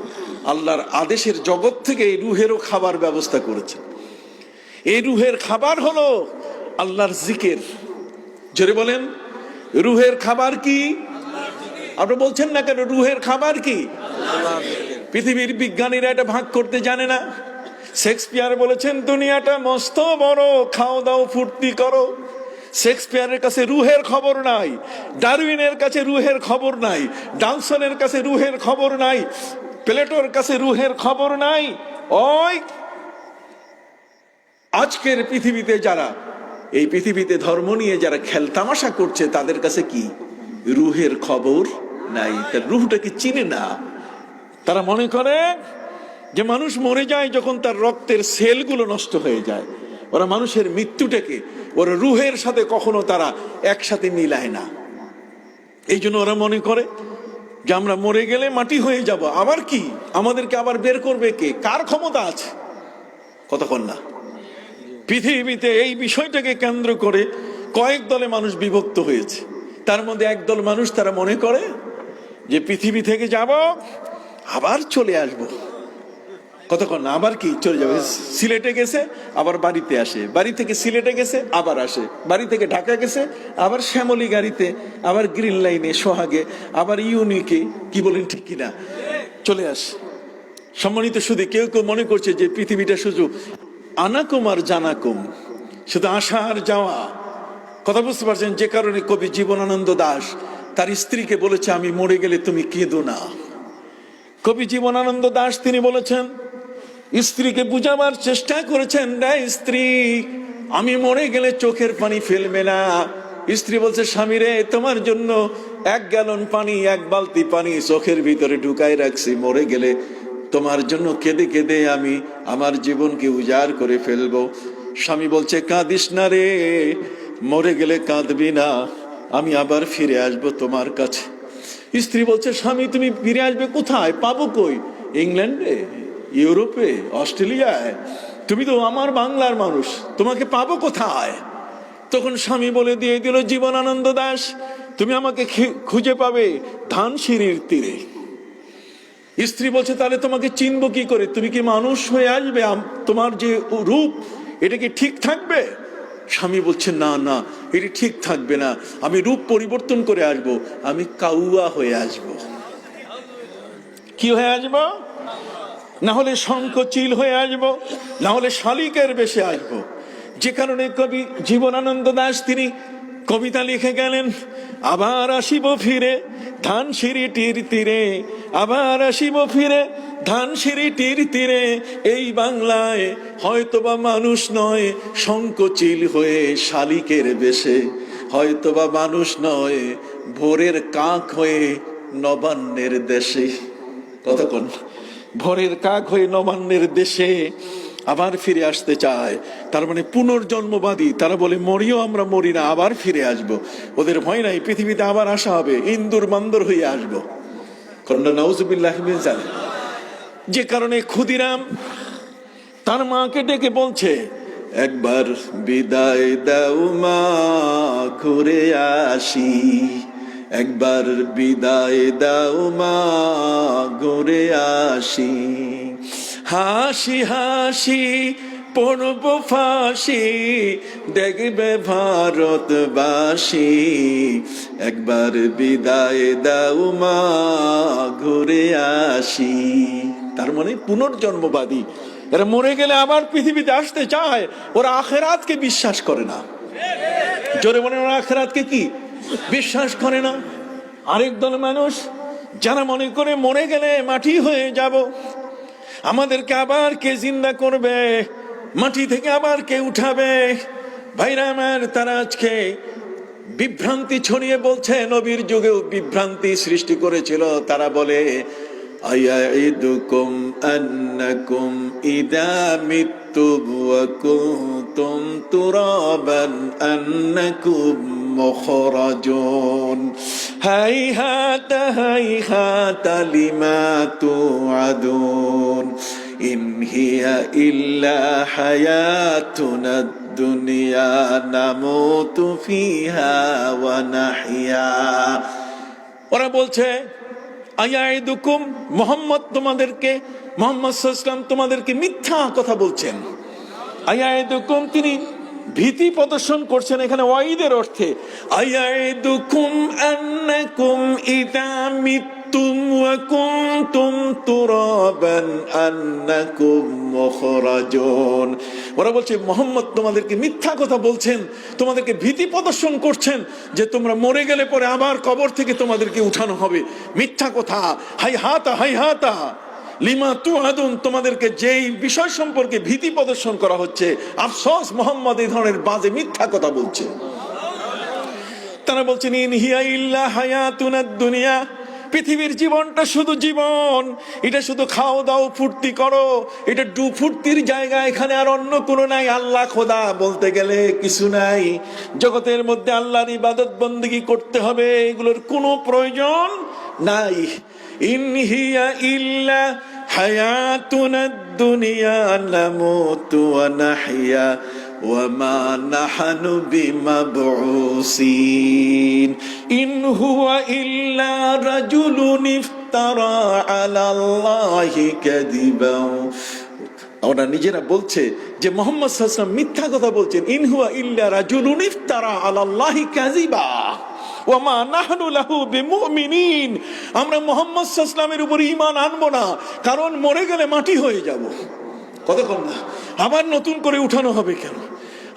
আল্লাহর আদেশের জগৎ থেকে এই রূহেরও খাবার ব্যবস্থা করেছে। এই রূহের খাবার হলো আল্লাহর জিকির। জোরে বলেন, রূহের খাবার কি? আপনি বলছেন না কেন? রূহের খাবার কি? পৃথিবীর বিজ্ঞানীরা এটা ভাগ করতে জানে না। শেক্সপিয়ার বলেছেন, দুনিয়াটা মস্ত বড়, খাও দাও ফুর্তি করো। শেক্সপিয়ারের কাছে রূহের খবর নাই, ডারউইনের কাছে রূহের খবর নাই, ডানসনের কাছে রূহের খবর নাই, প্লেটোর কাছে রূহের খবর নাই। ওই আজকের পৃথিবীতে যারা এই পৃথিবীতে ধর্ম নিয়ে যারা খেলতামাশা করছে, তাদের কাছে কি রূহের খবর নাই? তার রূহটাকে চিনে না। তারা মনে করে যে মানুষ মরে যায় যখন তার রক্তের সেলগুলো নষ্ট হয়ে যায়। ওরা মানুষের মৃত্যুটাকে ওরা রূহের সাথে কখনো তারা একসাথে মিলায় না। এই জন্য ওরা মনে করে যে আমরা মরে গেলে মাটি হয়ে যাব। আবার কি, আমাদেরকে আবার বের করবে কে? কার ক্ষমতা আছে? কতক্ষণ না পৃথিবীতে এই বিষয়টাকে কেন্দ্র করে কয়েক দলে মানুষ বিভক্ত হয়েছে। তার মধ্যে একদল মানুষ তারা মনে করে যে পৃথিবী থেকে যাব, আবার চলে আসব। কতক্ষণ না আবার কি চলে যাবে? সিলেটে গেছে আবার বাড়িতে আসে, বাড়ি থেকে সিলেটে গেছে আবার আসে, বাড়ি থেকে ঢাকা গেছে আবার শ্যামলী গাড়িতে, আবার গ্রিন লাইনে, সোহাগে, আবার ইউনিকে। কি বলেন, ঠিক কিনা? চলে আসে। সম্মানিত শুধু কেউ কেউ মনে করছে যে পৃথিবীটা শুধু আনাকুম আর জানাকুম, শুধু আসা আর যাওয়া। কথা বুঝতে পারছেন? যে কারণে কবি জীবনানন্দ দাশ তার স্ত্রীকে বলেছে, আমি মরে গেলে তুমি কেঁদো না। কবি জীবনানন্দ দাশ তিনি বলেছেন, স্ত্রীকে বুঝাবার চেষ্টা করেছেন, রে স্ত্রী, আমি মরে গেলে চোখের পানি ফেলবে না। স্ত্রী বলছে, স্বামী রে, তোমার জন্য 1 গ্যালন পানি, 1 বালতি পানি চোখের ভিতরে ঢুকাই রাখছি। মরে গেলে তোমার জন্য কেঁদে কেঁদে আমি আমার জীবনকে উজাড় করে ফেলবো। স্বামী বলছে, কাঁদিস না রে, মরে গেলে কাঁদবি না, আমি আবার ফিরে আসবো তোমার কাছে। স্ত্রী বলছে, স্বামী তুমি ফিরে আসবে কোথায়? পাবো কই? ইংল্যান্ডে, ইউরোপে, অস্ট্রেলিয়ায়? তুমি তো আমার বাংলার মানুষ, তোমাকে পাবো কোথায়? তখন স্বামী বলে দিয়ে দিল, জীবনানন্দ দাশ, তুমি আমাকে খুঁজে পাবে ধানসিঁড়ির তীরে। স্ত্রী বলছে, তাহলে তোমাকে চিনবো কি করে? তুমি কি মানুষ হয়ে আসবে? তোমার যে রূপ, এটা কি ঠিক থাকবে? স্বামী বলছে, না না, এটি ঠিক থাকবে না, আমি রূপ পরিবর্তন করে আসব, আমি কাউয়া হয়ে আসব। কি হয়ে আসব? না হলে শঙ্খচিল হয়ে আসব, না হলে শালিকের বেশে আসব। যে কারণে কবি জীবনানন্দ দাশ তিনি কবিতা লিখে গেলেন, আবার আসিব ফিরে ধানসিঁড়িটির তীরে, আবার আসিব ফিরে ধানসিঁড়িটির তীরে। এই বাংলায় হয়তোবা মানুষ নয়, শঙ্খচিল হয়ে শালিকের বেশে। হয়তোবা মানুষ নয়, ভোরের কাক হয়ে নবান্নের দেশে। কতক্ষণ ভোরের কাক হয়ে নবান্নের দেশে আবার ফিরে আসতে চায়। তার মানে পুনর্জন্মবাদী। তারা বলে মরিও আমরা মরি না, আবার ফিরে আসব। ওদের ভয় নাই, পৃথিবীতে আবার আসা হবে, ইন্দুর বান্দর হয়ে আসবো। কন্যা নাউজুবিল্লাহ মিন যালিক। যে কারণে ক্ষুদিরাম তার মাকে ডেকে বলছে, একবার বিদায় দাও মা, ঘুরে আসি। একবার বিদায় দাও মা, ঘুরে আসি। হাসি হাসি পড়ব ফাঁসি, দেখবে ভারতবাসী। একবার বিদায় দাও মা, ঘুরে আসি। তার মানে পুনর্জন্মবাদী। এরা মরে গেলে আবার পৃথিবীতে আসতে চায়। ওরা আখেরাতকে বিশ্বাস করে না। জোরে বলেন, ওরা আখেরাতকে কি বিশ্বাস করে না। আরেক দল মানুষ যারা মনে করে মরে গেলে মাটি হয়ে যাব, আমাদেরকে আবার কে জিন্দা করবে, মাটি থেকে আবার কে উঠাবে। ভাইরা আমার, তারা আজকে বিভ্রান্তি ছড়িয়ে বলছে, নবীর যুগেও বিভ্রান্তি সৃষ্টি করেছিল। তারা বলে, আয়াইদুকুম আন্নাকুম ইদা মিত্তুম ওয়া কুনতুম তুরাবান আন্নাকুম মুখরাজুন। হাইহাতা হাইহাতা লিমা তুআদুন। ইন হিয়া ইল্লা হায়াতুনা দুনিয়া নামুতু ফিহা ওয়া নাহইয়া। ওরা বলছে, আয়াইদুকুম, মুহাম্মদ তোমাদেরকে, মুহাম্মদ সাল্লাল্লাহু আলাইহি ওয়াসাল্লাম তোমাদেরকে মিথ্যা কথা বলছেন। আয়াইদুকুম, তিনি ভীতি প্রদর্শন করছেন এখানে ওয়াইদের অর্থে। আয়াইদুকুম আন্নাকুম ইদা মিত্তুম ওয়া কুনতুম তুরাবান আন্নাকুম মুখরাজুন। ওরা বলছে মুহাম্মদ তোমাদেরকে মিথ্যা কথা বলছেন, তোমাদেরকে ভীতি প্রদর্শন করছেন যে তোমরা মরে গেলে পরে আবার কবর থেকে তোমাদেরকে উঠানো হবে। মিথ্যা কথা। হাইহাতা হাইহাতা লিমা তুআদুন, তোমাদেরকে যেই বিষয় সম্পর্কে ভীতি প্রদর্শন করা হচ্ছে, আফসোস মুহাম্মদ এই ধরনের বাজে মিথ্যা কথা বলছে। তারা বলছেন, ইন হিয়া ইল্লা হায়াতুনাদ দুনিয়া, পৃথিবীর জীবনটা শুধু জীবন, এটা শুধু খাও দাও ফুর্তি করো, এটা ফুর্তির জায়গা, এখানে আর অন্য কোনো নাই। আল্লাহ খোদা বলতে গেলে কিছু নাই। জগতের মধ্যে আল্লাহর ইবাদত বন্দেগী করতে হবে, এগুলোর কোনো প্রয়োজন নাই। ইন হিয়া ইল্লা হায়াতুনাদ দুনিয়া নামুতু ওয়া নাহইয়া ওয়া মা নাহনু বিমাবউসিন। ইন হুয়া ইল্লা রাজুলুন ইফতারা আলাল্লাহি কাযিবান। ওরা নিজেরা বলছে যে মুহাম্মদ সাল্লাল্লাহু আলাইহি ওয়াসাল্লাম মিথ্যা কথা বলছেন। ইন হুয়া ইল্লা রাজুলুন ইফতারা আলাল্লাহি কাযিবা ওয়া মা নাহনু লাহু বিমুমিনিন। আমরা মুহাম্মদ সাল্লাল্লাহু আলাইহি ওয়াসাল্লামের উপর ঈমান আনবো না, কারণ মরে গেলে মাটি হয়ে যাব। কতক্ষণ না আবার নতুন করে উঠানো হবে কেন?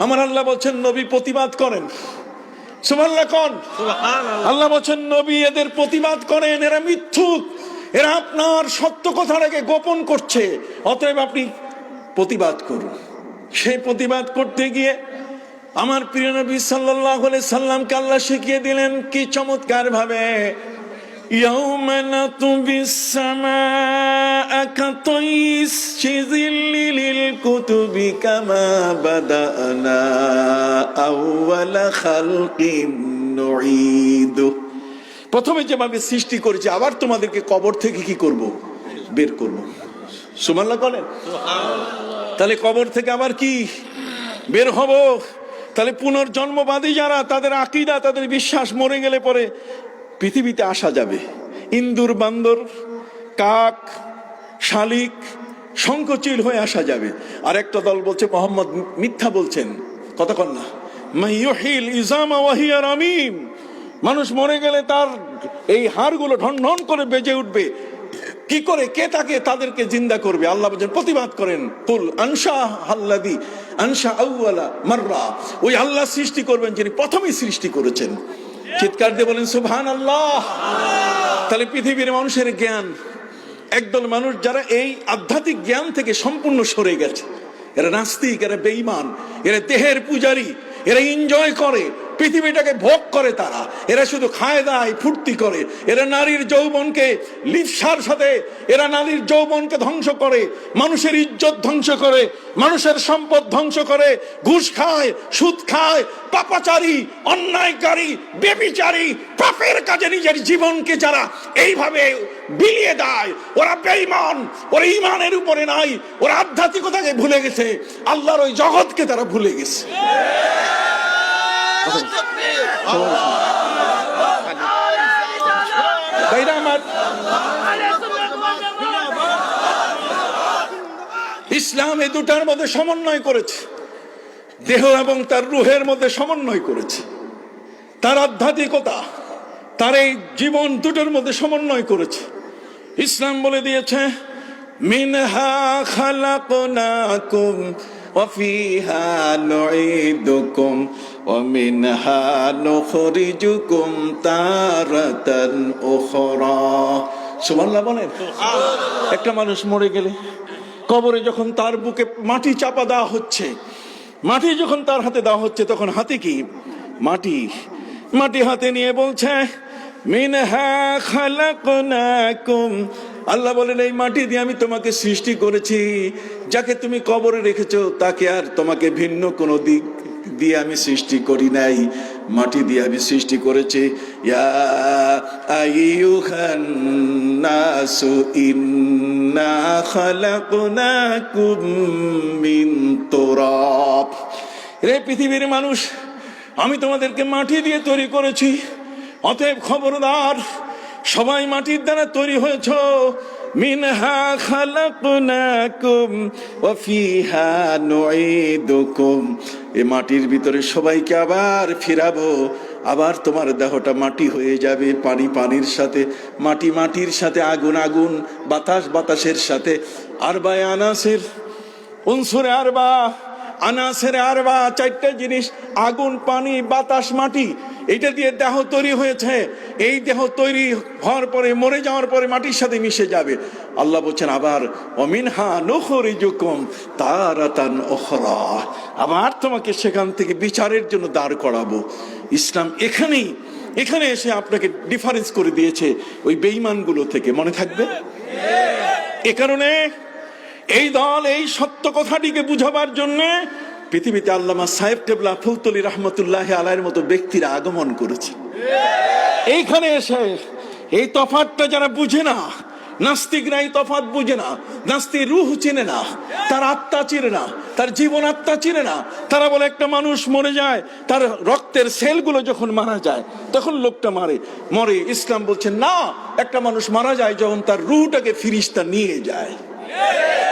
আমার আল্লাহ বলছেন নবী প্রতিবাদ করেন। সুবহানাল্লাহ কোন? আল্লাহ বলছেন নবী এদের প্রতিবাদ করেন, এরা মিথ্যুক, এরা আপনার সত্য কথাটাকে গোপন করছে, অতএব আপনি প্রতিবাদ করুন। সেই প্রতিবাদ করতে গিয়ে আমার প্রিয় নবী সাল্লাল্লাহু আলাইহি সাল্লামকে আল্লাহ শিখিয়ে দিলেন কি চমৎকার ভাবে, ইয়াউমা নাতুবিস সামাআ কাতাইস শিযিল্লিল কুতুবি কামা বাদানা আউওয়ালা খালকিন নুঈদু। প্রথমে যেভাবে সৃষ্টি করেছে আবার তোমাদেরকে কবর থেকে কি করব? বের করব। সুবহানাল্লাহ বলেন। তাহলে কবর থেকে আবার কি বের হব? তাহলে পুনর্জন্মবাদী যারা, তাদের আকীদা, তাদের বিশ্বাস, মরে গেলে পরে পৃথিবীতে আসা যাবে। ইন্দুর বান্দর, কাক, শালিক, শঙ্খচিল হয়ে আসা যাবে। আর একটা দল বলছে মুহাম্মদ মিথ্যা বলছেন। কতক্ষণ না মাইয়ুহিল ইজামা ওয়া হিয়া রামীম, মানুষ মরে গেলে তার এই হাড়গুলো ঢন ঢন করে বেজে উঠবে। কি করে, কে তাকে তাদেরকে জিন্দা করবে? আল্লাহ বলেন প্রতিবাদ করেন, কুল আনশা আল্লাযী আনশা আউওয়ালা মাররা, ওই আল্লাহ সৃষ্টি করবেন যিনি প্রথমেই সৃষ্টি করেছেন। চিৎকার দিয়ে বলেন সুবহানাল্লাহ। তাহলে পৃথিবীর মানুষের জ্ঞান, একদল মানুষ যারা এই আধ্যাত্মিক জ্ঞান থেকে সম্পূর্ণ সরে গেছে, এরা নাস্তিক, এরা বেঈমান, এরা দেহের পূজারী, এরা এনজয় করে, পৃথিবীটাকে ভোগ করে তারা, এরা শুধু খায় দায় ফুর্তি করে, এরা নারীর যৌবনকে লিপ্সার সাথে, এরা নারীর যৌবনকে ধ্বংস করে, মানুষের ইজ্জত ধ্বংস করে, মানুষের সম্পদ ধ্বংস করে, ঘুষ খায়, সুদ খায়, পাপাচারী, অন্যায়কারী, বেবিচারী, পাপের কাজে নিজের জীবনকে যারা এইভাবে বিলিয়ে দেয়, ওরা বেঈমান, ওরা ঈমানের উপরে নাই, ওরা আধ্যাত্মিকতাকে ভুলে গেছে, আল্লাহর ওই জগৎকে তারা ভুলে গেছে। ইসলাম এই দুটার মধ্যে সমন্বয় করেছে, দেহ এবং তার রুহের মধ্যে সমন্বয় করেছে, তার আধ্যাত্মিকতা, তার এই জীবন দুটোর মধ্যে সমন্বয় করেছে। ইসলাম বলে দিয়েছে মিনহা খালাকনাকুম ওয়া ফিহা নুঈদুকুম ওয়া মিনহা নুখরিজুকুম তারাতান উখরা। সুবহানাল্লাহ বলেন। একটা মানুষ মরে গেলে কবরে যখন তার বুকে মাটি চাপা দেওয়া হচ্ছে, মাটি যখন তার হাতে দেওয়া হচ্ছে, তখন হাতে কি মাটি, মাটি হাতে নিয়ে বলছে মিনহা খালাকনাকুম, আল্লাহ বলেন এই মাটি দিয়ে আমি তোমাকে সৃষ্টি করেছি, যাকে তুমি কবরে রেখেছো তাকে আর তোমাকে ভিন্ন কোনো দিক দিয়ে আমি সৃষ্টি করি নাই, মাটি দিয়ে আমি সৃষ্টি করেছি। ইয়া আইয়ুহান নাসু ইন্না খালাকনাকুম মিন তুরাব, রে পৃথিবীর মানুষ, আমি তোমাদেরকে মাটি দিয়ে তৈরি করেছি, অতএব খবরদার, সবাই মাটির দ্বারা তৈরি হয়েছ। মিনহা খালাকনাকুম ওয়া ফিহা নুঈদুকুম, এই মাটির ভিতরে সবাইকে আবার ফিরাবো, আবার তোমার দেহটা মাটি হয়ে যাবে, পানি পানির সাথে, মাটি মাটির সাথে, আগুন আগুন, বাতাস বাতাসের সাথে। আরবায়ে আনাসির, উনসুরে আরবা, আনাসের আরবা, চারটা জিনিস, আগুন, পানি, বাতাস, মাটি, এইটা দিয়ে দেহ তৈরি হয়েছে। এই দেহ তৈরি হওয়ার পরে, মরে যাওয়ার পরে মাটির সাথে মিশে যাবে। আল্লাহ বলছেন আবার ওমিনহা নুখরিজুকুম তারাতান উখরা, আবার তোমাকে সেখান থেকে বিচারের জন্য দাঁড় করাবো। ইসলাম এখানে এসে আপনাকে ডিফারেন্স করে দিয়েছে ওই বেঈমানগুলো থেকে, মনে থাকবে। এ কারণে এই দল এই সত্য কথাটিকে বুঝাবার জন্য পৃথিবীতে আল্লামা সাহেব কেবলা ফুলতলি রহমতুল্লাহ আলাইহির মতো ব্যক্তিরা আগমন করেছে। এইখানে এসে এই তফাৎটা যারা বুঝে না, নাস্তিকরা এই তফাৎ বুঝে না, নাস্তিক রূহ চিনে না, তার আত্মা চিনে না, তার জীবন আত্মা চিনে না। তারা বলে একটা মানুষ মরে যায়, তার রক্তের সেলগুলো যখন মারা যায় তখন লোকটা মরে। ইসলাম বলছে না, একটা মানুষ মারা যায় যখন তার রূহটাকে ফিরিস্তা নিয়ে যায়।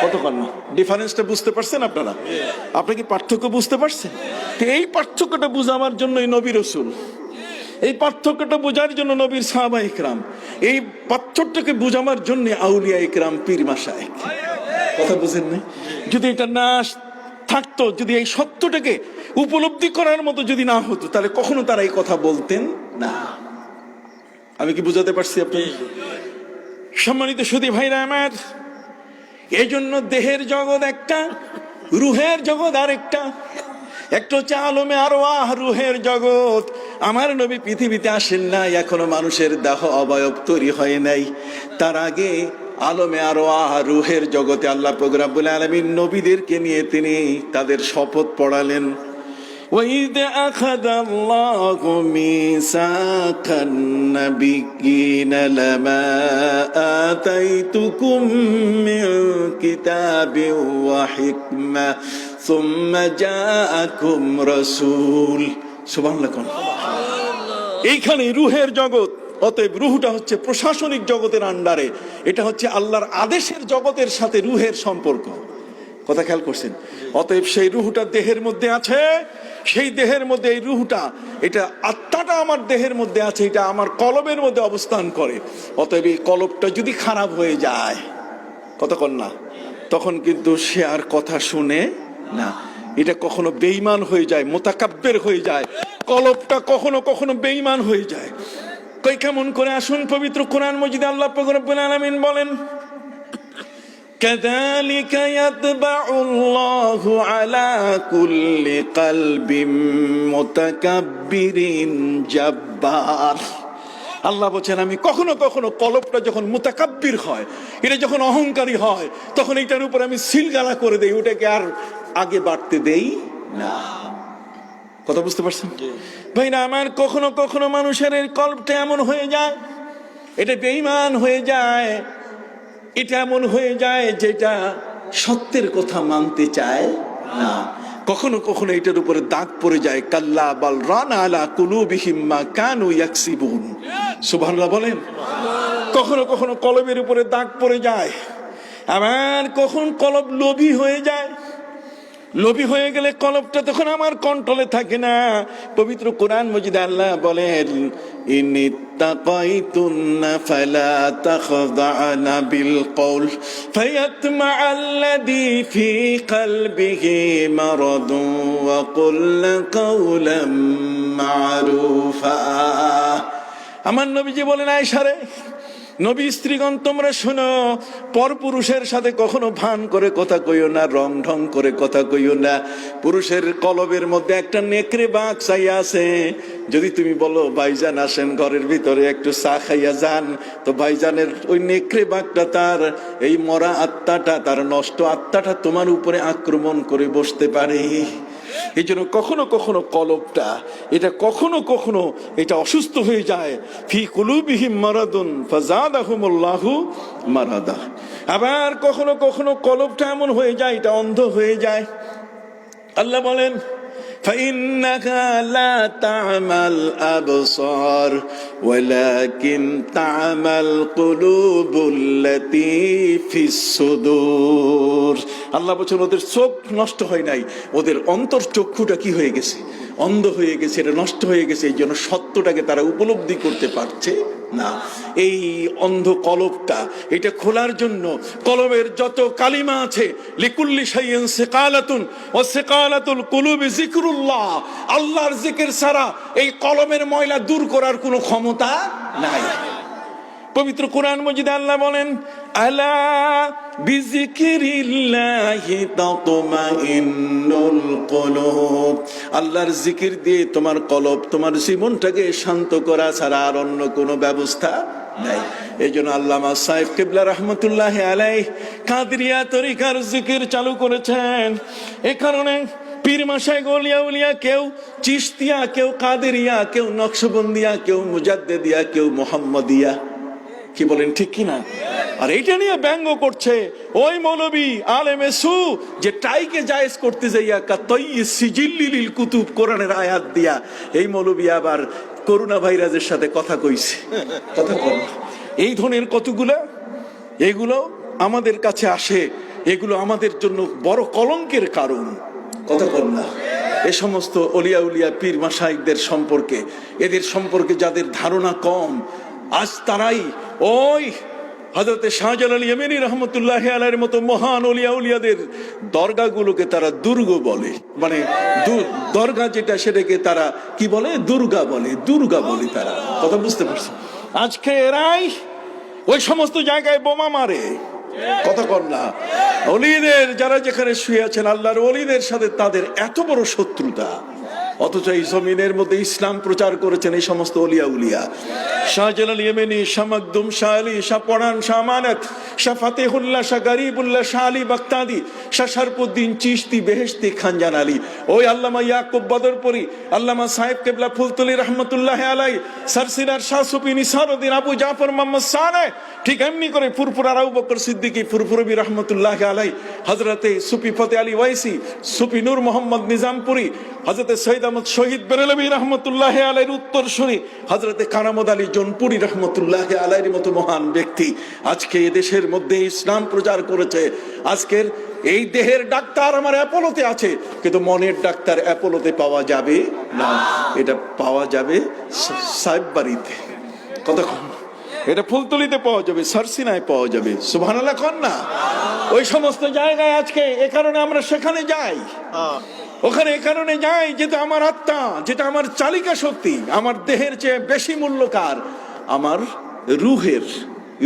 কতক্ষণ না ডিফারেন্সটা বুঝতে পারছেন আপনারা? আপনি কি পার্থক্য বুঝতে পারছেন? এই পার্থক্যটা বুঝাবার জন্যই নবী রাসূল, এই পার্থক্যটা বোঝার জন্য নবীর সাহাবা ইকরাম, এই পার্থক্যটাকে বুঝাবার জন্য আউলিয়া ইকরাম, পীর মাশায়েখ। কথা বুঝেন না? যদি এটা না থাকতো, যদি এই সত্যটাকে উপলব্ধি করার মতো যদি না হতো, তাহলে কখনো তারা এই কথা বলতেন না। আমি কি বুঝাতে পারছি আপনি? সম্মানিত সুধী ভাইরা আমার, এই জন্য দেহের জগৎ একটা, রুহের জগৎ আরেকটা। একটা হচ্ছে আলমে আরওয়াহ, রুহের জগৎ। আমার নবী পৃথিবীতে আসেন নাই, এখনো মানুষের দেহ অবয়ব তৈরি হয় নাই। তার আগে আলমে আরওয়াহ, রুহের জগতে আল্লাহ পাক রব্বুল আলামিন নবীদেরকে নিয়ে তিনি তাদের শপথ পড়ালেন। وَإِذْ أَخَذَ اللَّهُ مِيثَاقَ النَّبِيِّينَ لَمَا آتَيْتُكُم مِّن كِتَابٍ وَحِكْمَةٍ ثُمَّ جَاءَكُمْ رَسُولٌ। সুবহানাল্লাহ। এইখানে রুহের জগৎ, অতএব রুহটা হচ্ছে প্রশাসনিক জগতের আন্ডারে। এটা হচ্ছে আল্লাহর আদেশের জগতের সাথে রুহের সম্পর্ক। কথা খেয়াল করছেন? অতএব সেই রুহটা দেহের মধ্যে আছে, সেই দেহের মধ্যে এই রুহটা, এটা আত্মাটা আমার দেহের মধ্যে আছে, এটা আমার কলবের মধ্যে অবস্থান করে। অতএব এই কলবটা যদি খারাপ হয়ে যায়, কতক্ষণ না, তখন কিন্তু সে আর কথা শুনে না। এটা কখনো বেঈমান হয়ে যায়, মোতাকাব্বির হয়ে যায়। কলবটা কখনো কখনো বেঈমান হয়ে যায়। কই কেমন করে? আসুন পবিত্র কোরআন মজিদে আল্লাহ পাক রব্বুল আলামিন বলেন, কাযালিকা ইয়াতবাউল্লাহু আলা কুল্লি কলবিন মুতাকাব্বিরিন জাব্বার। আল্লাহ বলছেন আমি কখনো কখনো কলবটা যখন মুতাকাব্বির হয়, এটা যখন অহংকারী হয়, তখন এটার উপর আমি সিলগালা করে দেই, ওটাকে আর আগে বাড়তে দেই না। কথা বুঝতে পারছেন ভাই না আমার? কখনো কখনো মানুষের এই কলবটা এমন হয়ে যায়, এটা বেঈমান হয়ে যায়, এটা এমন হয়ে যায় যেটা সত্যের কথা মানতে চায় না। কখনো কখনো এটার উপরে দাগ পড়ে যায়, কাল্লা বাল রানা আলা কুলুবিহিম মা কানু ইয়াকসিবুন। সুবহানাল্লাহ বলেন। কখনো কখনো কলবের উপরে দাগ পড়ে যায়। আবার কখন কলব লোভী হয়ে যায়, লোভী হয়ে গেলে কলবটা তখন আমার কন্ট্রোলে থাকে না। পবিত্র কোরআন মজিদে আল্লাহ বলেন, ইনিত্তাকাইতুন্না ফালা তাখদা'না বিল কওল ফায়াতমা'আল্লাযী ফী কলবিহি মারাদুন ওয়া কুলনা কাওলাম মা'রুফা। আমার নবীজি বলেন, আয়েশা রে, নবী স্ত্রীগণ তোমরা শোনো, পরপুরুষের সাথে কখনো ভান করে কথা কইও না, রং ঢং করে কথা কইও না। পুরুষের কলবের মধ্যে একটা নেকড়ে বাঘ চাইয়া আছে, যদি তুমি বলো ভাইজান আসেন ঘরের ভিতরে একটু চা খাইয়া যান, তো ভাইজানের ওই নেকড়ে বাঘটা, তার এই মরা আত্মাটা, তার নষ্ট আত্মাটা তোমার উপরে আক্রমণ করে বসতে পারে। এই জন্য কখনো কখনো কলবটা এটা কখনো কখনো এটা অসুস্থ হয়ে যায়। ফি কুলুবিহিম মারাদুন ফাযাদাহুমুল্লাহু মারাদা। আবার কখনো কখনো কলবটা এমন হয়ে যায়, এটা অন্ধ হয়ে যায়। আল্লাহ বলেন, فإنها لا تعمى الأبصار ولكن تعمى القلوب التي في الصدور। আল্লাহ বলেন ওদের চোখ নষ্ট হয় নাই, ওদের অন্তর চক্ষুটা কি হয়ে গেছে? অন্ধ হয়ে গেছে, এটা নষ্ট হয়ে গেছে। এই জন্য সত্যটাকে তারা উপলব্ধি করতে পারছে না। এই অন্ধ কলবটা এটা খোলার জন্য কলবের যত কালিমা আছে, লিকুল্লি শাইইন সিকালাতুন ওয়া সিকালাতুল কুলুবি যিকরুল্লাহ, আল্লাহর জিকির ছাড়া এই কলমের ময়লা দূর করার কোনো ক্ষমতা নাই। পবিত্র কোরআন মজিদে আল্লাহ বলেন, আলা বিযিকরিল্লাহি তাতমাইন্নুল কুলুব। আল্লাহর জিকির দিয়ে তোমার কলব, তোমার জীবনটাকে শান্ত করা ছাড়া আর অন্য কোনো ব্যবস্থা নাই। এই জন্য আল্লামা সাহেব কিবলা রহমতুল্লাহি আলাইহি কাদরিয়া তরিকার জিকির চালু করেছেন। এ কারণে পীর মাশায়েখ ওলিয়া উলিয়া, কেউ চিশতিয়া, কেউ কাদেরিয়া, কেউ নকশবন্দিয়া, কেউ মুজাদ্দিদিয়া, কেউ মুহাম্মদিয়া। কি বলেন ঠিক কি না? আর এইটা নিয়ে ব্যঙ্গ করছে ওই মৌলবী আলেমে সু, যে টাইকে জায়েজ করতে যাইয়া কাতাইয়ি সিজিল্লিল কুতুব কোরআনের আয়াত দিয়া এই মৌলবী আবার করোনা ভাইরাসের সাথে কথা কইছে। কথা বল, এই ধরনের কতগুলো এগুলো আমাদের কাছে আসে, এগুলো আমাদের জন্য বড় কলঙ্কের কারণ। কথা বল না। এ সমস্ত ওলিয়া উলিয়া পীর মাশায়েখদের সম্পর্কে, এদের সম্পর্কে যাদের ধারণা কম, আজ তারাই ওই হযরতে শাহজালাল ইয়েমেনি রহমতুল্লাহি আলাইহির মতো মহান ওলিয়া উলিয়াদের দরগাগুলোকে তারা দুর্গ বলে, মানে দরগা যেটা সেটাকে তারা কি বলে? দুর্গা বলে, দুর্গা বলে তারা। কথা বুঝতে পারছো? আজকে এরাই ওই সমস্ত জায়গায় বোমা মারে। কথা কর না। ওলিদের যারা যেখানে শুয়ে আছেন, আল্লাহর ওলিদের সাথে তাদের এত বড় শত্রুতা, অথচ এই জমিনের মধ্যে ইসলাম প্রচার করেছেন এই সমস্ত ওলিয়া উলিয়া। শাহজালাল ইয়েমেনি, শাহ মাকদুম, শাহ আলী, শাহ পরান, শাহ আমানত, শাহ ফাতেহুল্লাহ, শাহ গরিবুল্লাহ, শাহ আলী বাগদাদি, শাহ শরফুদ্দিন চিশতি, বেহেশতি, খানজান আলী, ওই আল্লামা ইয়াকুব বদরপুরি, আল্লামা সাহেব কিবলা ফুলতুলি রহমতুল্লাহি আলাইহি, সরসিনার শাহ সুফি নিসারউদ্দিন আবু জাফর মোহাম্মদ সালেহ, ঠিক এমনি করে ফুরফুরার আবু বকর সিদ্দিকী ফুরফুরবি রহমতুল্লাহি আলাইহি, হযরতে সুফি ফতে আলী ওয়াইসি, সুফি নূর মোহাম্মদ নিজামপুরি, হযরতে সৈয়দ আহমদ শহীদ বেরেলভী রহমতুল্লাহি আলাইহির উত্তরসূরি হযরতে কারামত আলী জোনপুরি রহমতুল্লাহি আলাইহির মতো মহান ব্যক্তি আজকে এই দেশের মধ্যে ইসলাম প্রচার করেছে। আজকের এই দেহের ডাক্তার আমার অ্যাপোলোতে আছে, কিন্তু মনের ডাক্তার অ্যাপোলোতে পাওয়া যাবে না, এটা পাওয়া যাবে সাহেব বাড়িতে। কতক্ষণ এটা ফুলতলিতে পাওয়া যাবে, সারসিনায় পাওয়া যাবে। সুবহানাল্লাহ কন না। ওই সমস্ত জায়গায় আজকে এ কারণে আমরা সেখানে যাই, ওখানে এ কারণে যাই যেটা আমার আত্মা, যেটা আমার চালিকা শক্তি, আমার দেহের চেয়ে বেশি মূল্যকার আমার রুহের।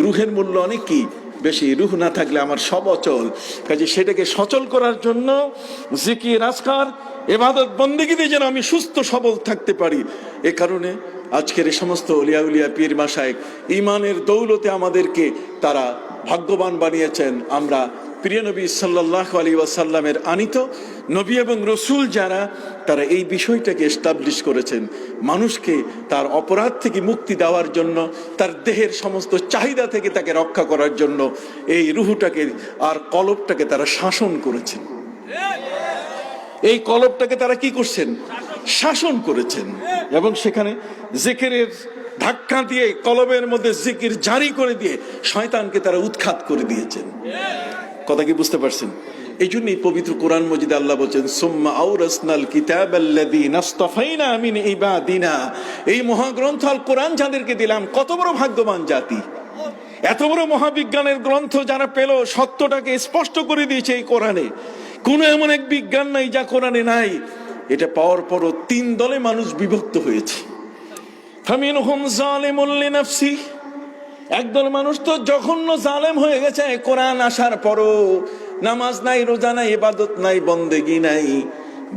রুহের মূল্য অনেক কি বেশি, রুহ না থাকলে আমার সব অচল। কাজে সেটাকে সচল করার জন্য জিকির, আজকার, ইবাদত, বন্দেগীতে যেন আমি সুস্থ সবল থাকতে পারি, এ কারণে আজকের এই সমস্ত ওলিয়া উলিয়া, পীর মাশায়েখ ঈমানের দৌলতে আমাদেরকে তারা ভাগ্যবান বানিয়েছেন। আমরা প্রিয় নবী সাল্লাল্লাহু আলাইহি ওয়াসাল্লামের আনিত নবী এবং রসুল যারা, তারা এই বিষয়টাকে এস্টাবলিশ করেছেন, মানুষকে তার অপরাধ থেকে মুক্তি দেওয়ার জন্য, তার দেহের সমস্ত চাহিদা থেকে তাকে রক্ষা করার জন্য এই রুহটাকে আর কলবটাকে তারা শাসন করেছেন। এই কলবটাকে তারা কি করছেন? শাসন করেছেন। এবং সেখানে জিকিরের ধাক্কা দিয়ে, কলবের মধ্যে জিকির জারি করে দিয়ে শয়তানকে তারা উৎখাত করে দিয়েছেন। কথা কি বুঝতে পারছেন? এই জন্যই পবিত্র কোরআন মজিদে আল্লাহ বলছেন, সুম্মা আওরাসনাল কিতাবাল্লাযীনা ইসতাফাইনা মিন ইবাদিনা। এই মহাগ্রন্থ আল কোরআন যাদেরকে দিলাম, কত বড় ভাগ্যবান জাতি। এত বড় মহাবিজ্ঞানের গ্রন্থ যারা পেল, সত্যটাকে স্পষ্ট করে দিয়েছে এই কোরআনে। কোন এমন এক বিজ্ঞান নাই যা কোরআনে নাই। এটা পাওয়ার পরও 3 দলে মানুষ বিভক্ত হয়েছে। ফামিনহুম যালিমুন লিনাফসি, একদল মানুষ তো জঘন্য জালেম হয়ে গেছে কোরআন আসার পরও। নামাজ নাই, রোজা নাই, ইবাদত নাই, বন্দেগী নাই,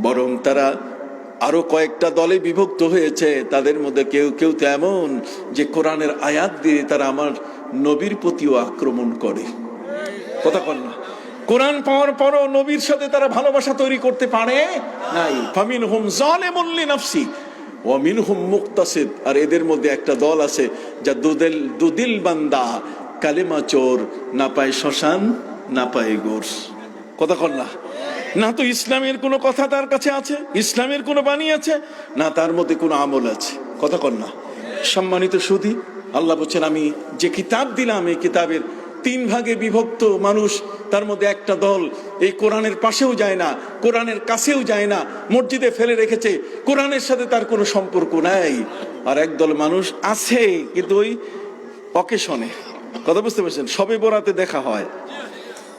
বরং তারা আরো কয়েকটা দলে বিভক্ত হয়েছে। তাদের মধ্যে কেউ কেউ তো এমন যে কোরআনের আয়াত দিয়ে তারা আমার নবীর প্রতিও আক্রমণ করে। কথা বল না, কোরআন পাওয়ার পরও নবীর সাথে তারা ভালোবাসা তৈরি করতে পারে নাই। ফামিনহুম যালিমুন লিনাফসি ওয়া মিনহুম মুকতাসিদ, আর এদের মধ্যে একটা দল আছে যা দুদিল বান্দা, কালেমা চোর, না পায় শ্মশান না পায় গোর। কথা কর না, না তো ইসলামের কোনো কথা তার কাছে আছে, ইসলামের কোনো বাণী আছে, না তার মধ্যে কোনো আমল আছে। কথা কর না। সম্মানিত সুধী, আল্লাহ বলছেন আমি যে কিতাব দিলাম, এই কিতাবের 3 ভাগে বিভক্ত মানুষ। তার মধ্যে একটা দল এই কোরআনের পাশেও যায় না, কোরআনের কাছেও যায় না, মসজিদে ফেলে রেখেছে, কোরআনের সাথে তার কোনো সম্পর্ক নাই। আর একদল মানুষ আছে কিন্তু ওই অকেশনে, কথা বুঝতে পারছেন, শবে বরাতে দেখা হয়,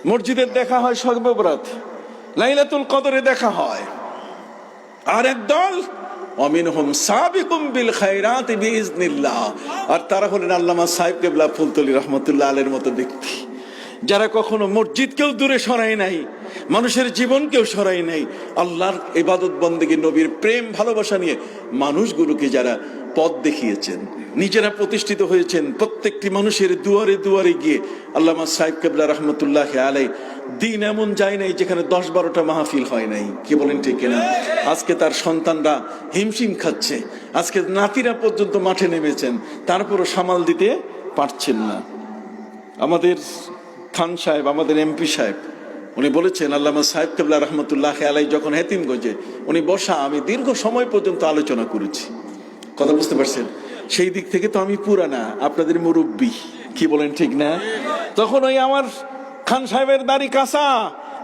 মসজিদের দেখা হয়, শবে বরাত, লাইলাতুল কদরে দেখা হয়। আর একদল ওয়ামিনহুম সাবিকুম বিল খায়রাতি বিইজনিল্লাহ, আর তারা হলেন আল্লামা সাহেব কেবলা ফুলতলি রহমতুল্লাহ আলাইহির মতো ব্যক্তি, যারা কখনো মসজিদকেও দূরে সরায় নাই, মানুষের জীবনকেও সরায় নাই। আল্লাহর ইবাদত বন্দেগী, নবীর প্রেম ভালোবাসা নিয়ে মানুষগুলোকে যারা পথ দেখিয়েছেন, নিজেরা প্রতিষ্ঠিত হয়েছেন। প্রত্যেকটি মানুষের দুয়ারে দুয়ারে গিয়ে আল্লামা সাহেব কেবলা রহমতুল্লাহ আলাই দিন এমন যায় নাই যেখানে 10-12টা মাহফিল হয় নাই। কি বলেন ঠিক কিনা? আজকে তার সন্তানরা হিমশিম খাচ্ছে, আজকে নাতিরা পর্যন্ত মাঠে নেমেছেন, তারপরও সামাল দিতে পারছেন না। আমাদের খান সাহেব, আমাদের এমপি সাহেব, উনি বলেছেন, আল্লামা সাহেব কেবলা রহমতুল্লাহ আলাই যখন হেতিমগঞ্জে উনি বসা, আমি দীর্ঘ সময় পর্যন্ত আলোচনা করেছি। কথা বুঝতে পারছেন? সেই দিক থেকে তো আমি পুরানা, আপনাদের মুরব্বী। কি বলেন ঠিক না? তখন ওই আমার খান সাহেবের দাড়ি কাঁচা,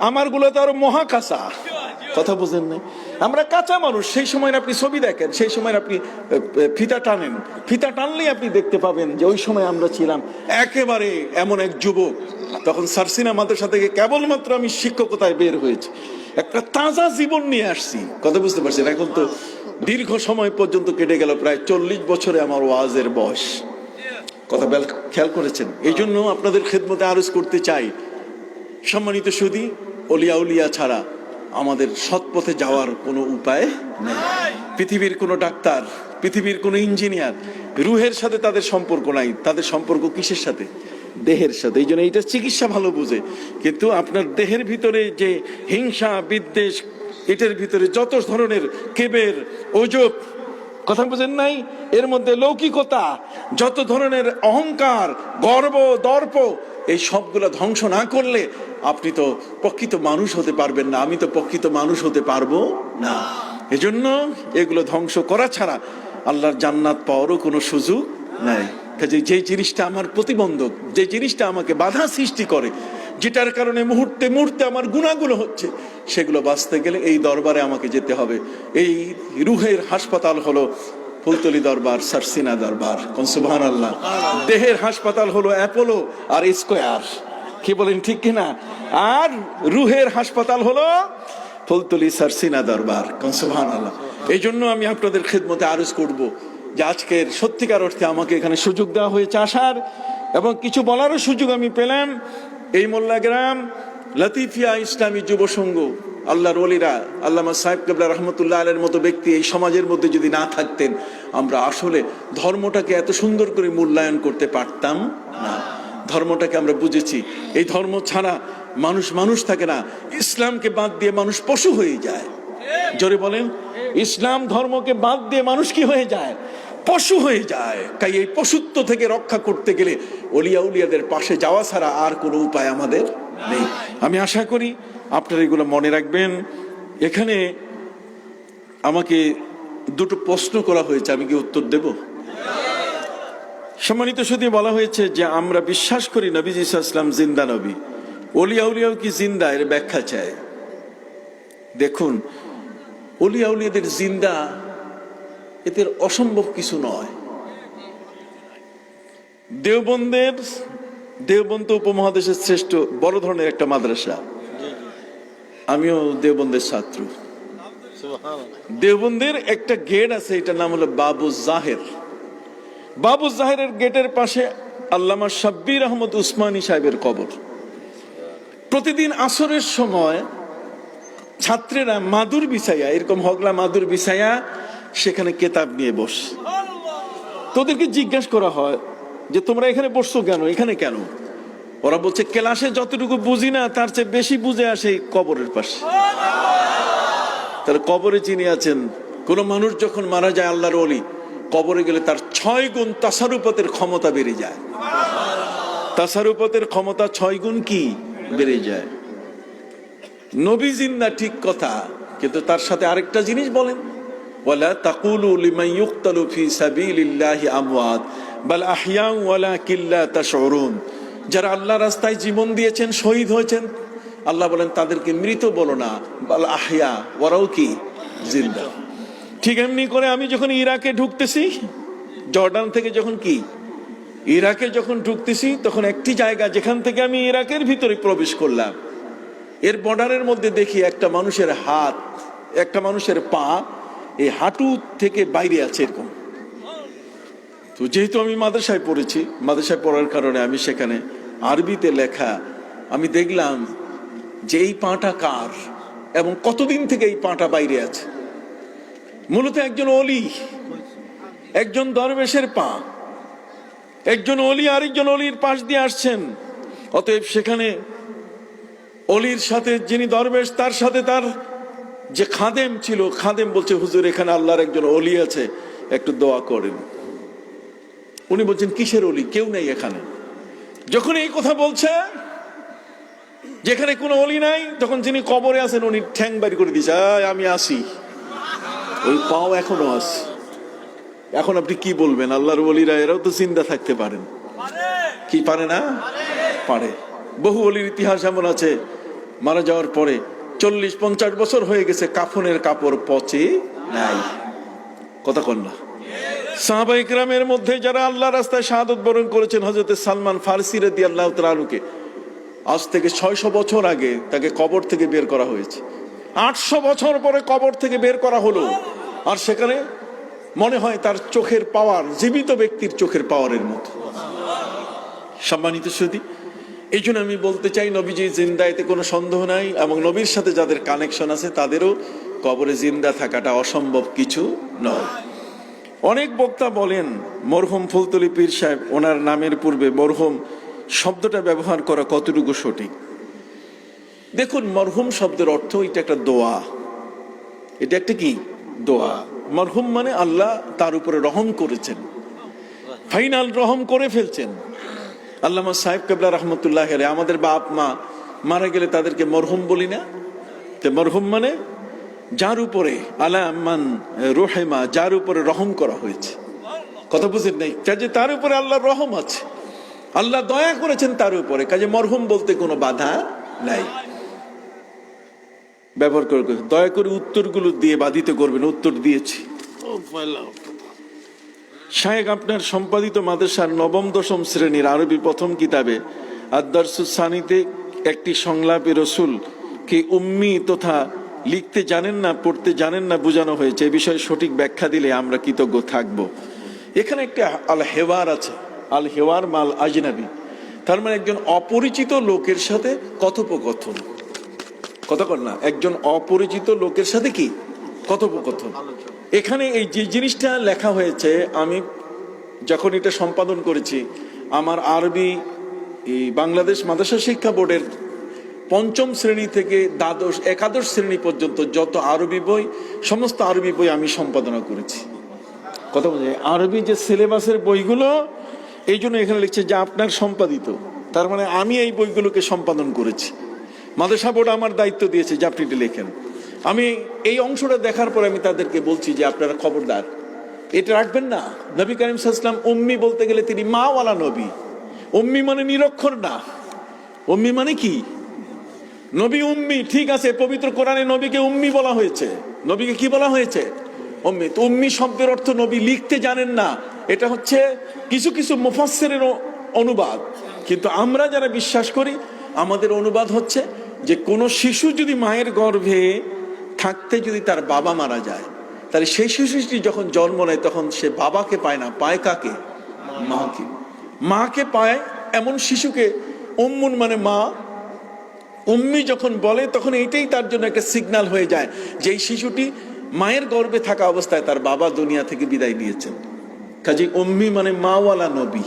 আমার গুলো তো আরো মহা কাঁচা। কথা বুঝেন না? আমরা কাঁচা মানুষ। সেই সময় আপনি ছবি দেখেন, সেই সময় আপনি ফিতা টানেন, ফিতা টানলেই আপনি দেখতে পাবেন যে ওই সময় আমরা ছিলাম একেবারে এমন এক যুবক। তখন সারসিনা মাদ্রাসা থেকে কেবলমাত্র আমি শিক্ষকতায় বের হয়েছি, একটা তাজা জীবন নিয়ে আসছি। কথা বুঝতে পারছেন? এখন তো দীর্ঘ সময় পর্যন্ত কেটে গেল, প্রায় 40 বছরে আমার ওয়াজের বয়স। কথা খেয়াল করেছেন? এই জন্য আপনাদের খেদমতে আরজ করতে চাই, সম্মানিত সুধী, অলিয়া উলিয়া ছাড়া আমাদের সৎ পথে যাওয়ার কোনো উপায় নেই। পৃথিবীর কোনো ডাক্তার, পৃথিবীর কোনো ইঞ্জিনিয়ার, রুহের সাথে তাদের সম্পর্ক নাই। তাদের সম্পর্ক কিসের সাথে? দেহের সাথে। এই জন্য এইটা চিকিৎসা ভালো বুঝে, কিন্তু আপনার দেহের ভিতরে যে হিংসা, বিদ্বেষ, এটার ভিতরে যত ধরনের কেবের, ওজব, কথা বুঝেন নাই, এর মধ্যে লৌকিকতা, যত ধরনের অহংকার, গর্ব, দর্প, এই সবগুলো ধ্বংস না করলে আপনি তো প্রকৃত মানুষ হতে পারবেন না, আমি তো প্রকৃত মানুষ হতে পারবো না। এজন্য এগুলো ধ্বংস করা ছাড়া আল্লাহর জান্নাত পাওয়ারও কোনো সুযোগ নাই। কাজে যে জিনিসটা আমার প্রতিবন্ধক, যে জিনিসটা আমাকে বাধা সৃষ্টি করে, যেটার কারণে মুহূর্তে মুহূর্তে আমার গুনাহগুলো হচ্ছে, সেগুলো বাঁচতে গেলে এই দরবারে আমাকে যেতে হবে। এই রুহের হাসপাতাল হলো ফুলতলি দরবার, সারসিনা দরবার। কোন সুবহানাল্লাহ। দেহের হাসপাতাল হলো অ্যাপোলো আর স্কয়ার। কি বলেন ঠিক কিনা? আর রুহের হাসপাতাল হলো ফুলতলি সারসিনা দরবার। কোন সুবহানাল্লাহ। এই জন্য আমি আপনাদের খেদমতে আরজ করব, যে আজকের সত্যিকার অর্থে আমাকে এখানে সুযোগ দেওয়া হয়েছে আসার, এবং কিছু বলারও সুযোগ আমি পেলাম। এই মোল্লাগ্রাম লতিফিয়া ইসলামী যুব সংঘ, আল্লাহর ওলিরা, আল্লামা সাহেব কেবলা রহমতুল্লাহ আলের মতো ব্যক্তি এই সমাজের মধ্যে যদি না থাকতেন, আমরা আসলে ধর্মটাকে এত সুন্দর করে মূল্যায়ন করতে পারতাম না। ধর্মটাকে আমরা বুঝেছি, এই ধর্ম ছাড়া মানুষ মানুষ থাকে না। ইসলামকে বাদ দিয়ে মানুষ পশু হয়ে যায়। জোরে বলেন, ইসলাম ধর্মকে বাদ দিয়ে মানুষ কি হয়ে যায়? পশু হয়ে যায়। তাই এই পশুত্ব থেকে রক্ষা করতে গেলে ওলিয়া উলিয়াদের পাশে যাওয়া ছাড়া আর কোনো উপায় আমাদের নেই। আমি আশা করি আপনারা এগুলো মনে রাখবেন। এখানে আমাকে দুটো প্রশ্ন করা হয়েছে, আমি কি উত্তর দেব? সম্মানিত শুধু বলা হয়েছে যে আমরা বিশ্বাস করি নবীজি সাল্লাল্লাহু আলাইহি ওয়াসাল্লাম জিন্দা নবী, ওলিয়া উলিয়াও কি জিন্দা, এর ব্যাখ্যা চাই। দেখুন, ওলিয়া উলিয়াদের জিন্দা এতে অসম্ভব কিছু নয়। দেওবন্দ উপমহাদেশের শ্রেষ্ঠ বড় ধরনের একটা মাদ্রাসা, আমিও দেওবন্দের ছাত্র। দেওবন্দের একটা গেট আছে, এটার নাম হলো বাবু জাহের। বাবু জাহেরের গেটের পাশে আল্লামা শাব্বির আহমদ উসমানী সাহেবের কবর। প্রতিদিন আসরের সময় ছাত্রেরা মাদুর বিছাইয়া, এরকম হগলা মাদুর বিছাইয়া সেখানে কেতাব নিয়ে বস। তোদেরকে জিজ্ঞাসা করা হয় যে তোমরা এখানে বসছো কেন, এখানে কেন? ওরা বলছে ক্লাসে যতটুকু বুঝি না তার চেয়ে বেশি বুঝে আসে এই কবরের পাশে। তাহলে কবরে যিনি আছেন, কোন মানুষ যখন মারা যায় আল্লাহর ওলি, কবরে গেলে তার 6 গুণ তাসারুপতের ক্ষমতা বেড়ে যায়। তাসারুপতের ক্ষমতা 6 গুণ কি বেড়ে যায়। নবী জিন্দা ঠিক কথা, কিন্তু তার সাথে আরেকটা জিনিস বলেন, ওয়ালা তাকুলু লিমান ইউকতালু ফি সাবিলিল্লাহি আমওয়াত বাল আহইয়াউ ওয়ালাকিন লা তাশউরুন। যারা আল্লাহর রাস্তায় জীবন দিয়েছেন, শহীদ হয়েছেন, আল্লাহ বলেন তাদেরকে মৃত বলো না, বাল আহইয়া, ওরাও কি জিন্দা। ঠিক এমনি করে আমি যখন ইরাকে ঢুকতেছি, জর্ডান থেকে যখন কি ইরাকে যখন ঢুকতেছি, তখন একটি জায়গা যেখান থেকে আমি ইরাকের ভিতরে প্রবেশ করলাম, এর বর্ডারের মধ্যে দেখি একটা মানুষের হাত, একটা মানুষের পা এই হাঁটু থেকে বাইরে আছে এরকম। তো যেহেতু আমি মাদ্রাসায় পড়েছি, মাদ্রাসায় পড়ার কারণে আমি সেখানে আরবিতে লেখা আমি দেখলাম যে এই পাটা কার এবং কতদিন থেকে এই পাটা বাইরে আছে। মূলত একজন অলি, একজন দরবেশের পা, একজন অলি আরেকজন অলির পাশ দিয়ে আসছেন। অতএব সেখানে অলির সাথে যিনি দরবেশ, তার সাথে তার যে খাদেম ছিল, খাদেম বলছে হুজুর এখানে আল্লাহর একজন অলি আছে, একটু দোয়া করেন। উনি বলছেন কিসের অলি, কেউ নেই এখানে। যখন এই কথা বলছে যেখানে কোনো অলি নাই, তখন যিনি কবরে আছেন উনি ঠ্যাং বাড়ি করে দিয়েছে, আমি আসি। ওই পাও এখনো আছে। এখন আপনি কি বলবেন? আল্লাহর ওলিরা এরাও তো জিন্দা থাকতে পারেন, কি পারে না? পারে। বহু ওলির ইতিহাস এমন আছে, মারা যাওয়ার পরে 40-50 বছর হয়ে গেছে, কাফনের কাপড় পচে নাই। কথা কন না? সাহাবা ইকরামের মধ্যে যারা আল্লাহ রাস্তায় শাহাদত বরণ করেছেন, হযরত সালমান ফারসি রাদিয়াল্লাহু তাআলা আনহুকে আজ থেকে 600 বছর আগে তাকে কবর থেকে বের করা হয়েছে। 800 বছর পরে কবর থেকে বের করা হলো, আর সেখানে মনে হয় তার চোখের পাওয়ার জীবিত ব্যক্তির চোখের পাওয়ারের মতো। সম্মানিত সুধী, এই জন্য আমি বলতে চাই নবীজি জিন্দা, এতে কোনো সন্দেহ নাই। এবং নবীর সাথে যাদের কানেকশন আছে তাদেরও কবরে জিন্দা থাকাটা অসম্ভব কিছু নয়। অনেক বক্তা বলেন মরহুম ফুলতলি পীর সাহেব, ওনার নামের পূর্বে মরহুম শব্দটা ব্যবহার করা কতটুকু সঠিক। দেখুন, মরহুম শব্দের অর্থ এটা একটা দোয়া, এটা একটা কি দোয়া। মরহুম মানে আল্লাহ তার উপরে রহম করেছেন, ফাইনাল রহম করে ফেলছেন। আল্লামা সাহেব কেবলা রহমতুল্লাহ আলাইহি, আমাদের বাপ মা মারা গেলে তাদেরকে মরহুম বলি না? তো মরহুম মানে যার উপরে আলামান রহিমা, যার উপরে রহম করা হয়েছে। কথা বুঝেন নাই? কাজে তার উপরে আল্লাহর রহম আছে, আল্লাহ দয়া করেছেন তার উপরে, কাজে মরহুম বলতে কোনো বাধা নাই। ব্যবহার করে দয়া করে উত্তরগুলো দিয়ে বাধিত করবেন। উত্তর দিয়েছি। শায়েখ আপনার সম্পাদিত মাদ্রাসার 9ম-10ম শ্রেণীর আরবি প্রথম কিতাবে আদ-দারসুস সানিতে একটি সংলাপে রসুল কি উম্মি তথা লিখতে জানেন না, পড়তে জানেন না বোঝানো হয়েছে। এ বিষয়ে সঠিক ব্যাখ্যা দিলে আমরা কৃতজ্ঞ থাকব। এখানে একটা আল হেওয়ার আছে, আল হেওয়ার মাল আজনাবি, তার মানে একজন অপরিচিত লোকের সাথে কথোপকথন। কতক্ষণ না, একজন অপরিচিত লোকের সাথে কি কথোপকথন। এখানে এই যে জিনিসটা লেখা হয়েছে, আমি যখন এটা সম্পাদন করেছি, আমার আরবি এই বাংলাদেশ মাদ্রাসা শিক্ষা বোর্ডের পঞ্চম শ্রেণী থেকে একাদশ শ্রেণী পর্যন্ত যত আরবি বই, সমস্ত আরবি বই আমি সম্পাদনা করেছি। কথা বলছে আরবি যে সিলেবাসের বইগুলো, এই জন্য এখানে লিখছে যে আপনার সম্পাদিত, তার মানে আমি এই বইগুলোকে সম্পাদন করেছি। মাদ্রাসা বোর্ড আমার দায়িত্ব দিয়েছে যে আপনি এটা লেখেন। আমি এই অংশটা দেখার পর আমি তাদেরকে বলছি যে আপনারা খবরদার এটা রাখবেন না। নবী করিম সাল্লাল্লাহু আলাইহি ওয়াসাল্লাম উম্মি বলতে গেলে তিনি মাওয়ালা নবী। উম্মি মানে নিরক্ষর না, উম্মি মানে কি? নবী উম্মি, ঠিক আছে, পবিত্র কোরআনে নবীকে উম্মি বলা হয়েছে। নবীকে কি বলা হয়েছে? উম্মি। তো উম্মি শব্দের অর্থ নবী লিখতে জানেন না, এটা হচ্ছে কিছু কিছু মুফাসসিরের অনুবাদ। কিন্তু আমরা যারা বিশ্বাস করি, আমাদের অনুবাদ হচ্ছে যে কোনো শিশু যদি মায়ের গর্ভে থাকতে যদি তার বাবা মারা যায়, তাহলে সেই শিশুটি যখন জন্ম নেয় তখন সে বাবাকে পায় না, পায় কাকে? মাকে। মাকে পায় এমন শিশুকে উম্মুন মানে মা, উম্মি যখন বলে তখন এইটাই তার জন্য একটা সিগন্যাল হয়ে যায় যে এই শিশুটি মায়ের গর্ভে থাকা অবস্থায় তার বাবা দুনিয়া থেকে বিদায় নিয়েছেন। কাজে উম্মি মানে মাওয়ালা নবী।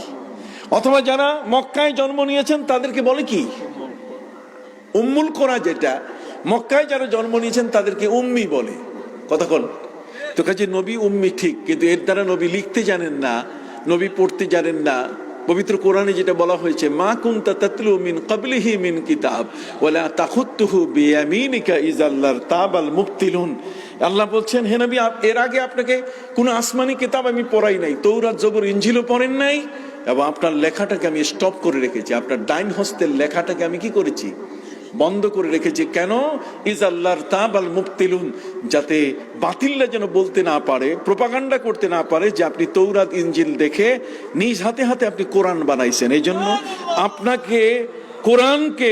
অথবা যারা মক্কায় জন্ম নিয়েছেন তাদেরকে বলে কি? উম্মুল কোরা, যেটা মক্কায় যারা জন্ম নিয়েছেন তাদেরকে উম্মি বলে। কতক্ষণ তো কাজে নবী উম্মি ঠিক, কিন্তু এর দ্বারা নবী লিখতে জানেন না, নবী পড়তে জানেন না। পবিত্র কোরআনে যেটা বলা হয়েছে, মা কুনতা তাতলু মিন ক্বাবলিহি মিন কিতাব ওয়ালা তাখুতুহু বিয়ামিনিকা ইযাল্লার তাবাল মুবতিলুন। আল্লাহ বলছেন, হে নবী, এর আগে আপনাকে কোনো আসমানি কিতাব আমি পড়াই নাই, তৌরাত জবর ইনজিলও পড়েন নাই, এবং আপনার লেখাটাকে আমি স্টপ করে রেখেছি। আপনার ডাইন হস্তের লেখাটাকে আমি কি করেছি? বন্ধ করে রেখেছি। কেন? ইজাল্লার তাবাল মুবতিলুন, যাতে বাতিলরা যেন বলতে না পারে, প্রোপাগান্ডা করতে না পারে যে আপনি তৌরাত ইনজিল দেখে নিজ হাতে হাতে আপনি কোরআন বানাইছেন। এই জন্য আপনাকে কোরআনকে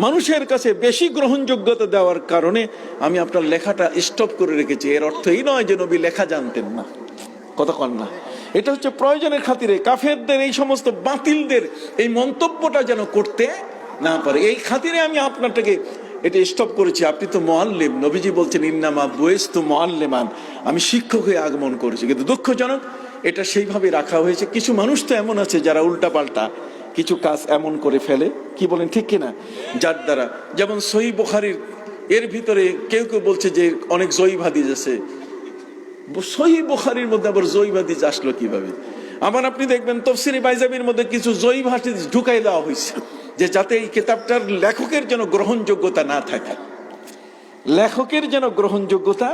মানুষের কাছে বেশি গ্রহণযোগ্যতা দেওয়ার কারণে আমি আপনার লেখাটা স্টপ করে রেখেছি। এর অর্থ এই নয় যে নবী লেখা জানতেন না। কতক্ষণ না, এটা হচ্ছে প্রয়োজনের খাতিরে কাফেরদের এই সমস্ত বাতিলদের এই মন্তব্যটা যেন করতে না পারে, এই খাতিরে আমি আপনারটাকে এটা স্টপ করেছি। আপনি তো মুআল্লিম, নবীজি বলছেন ইন্নামা বুইসতু মুআল্লিমান, আমি শিক্ষক হয়ে আগমন করেছি। কিন্তু দুঃখজনক এটা সেইভাবে রাখা হয়েছে। কিছু মানুষ তো এমন আছে যারা উল্টাপাল্টা কিছু কাজ এমন করে ফেলে, কি বলেন ঠিক কিনা, যার দ্বারা, যেমন সহিহ বুখারীর এর ভিতরে কেউ কেউ বলছে যে অনেক জয়ীফ হাদিস আছে। সহিহ বুখারীর মধ্যে আবার জয়ীফ হাদিস আসলো কিভাবে? আবার আপনি দেখবেন তাফসীরে বাইজাবির মধ্যে কিছু জয়ীফ হাদিস ঢুকাই দেওয়া হয়েছে, যে যাতে এই কিতাবটার লেখকের যেন গ্রহণযোগ্যতা না থাকে, লেখকের যেন গ্রহণযোগ্যতা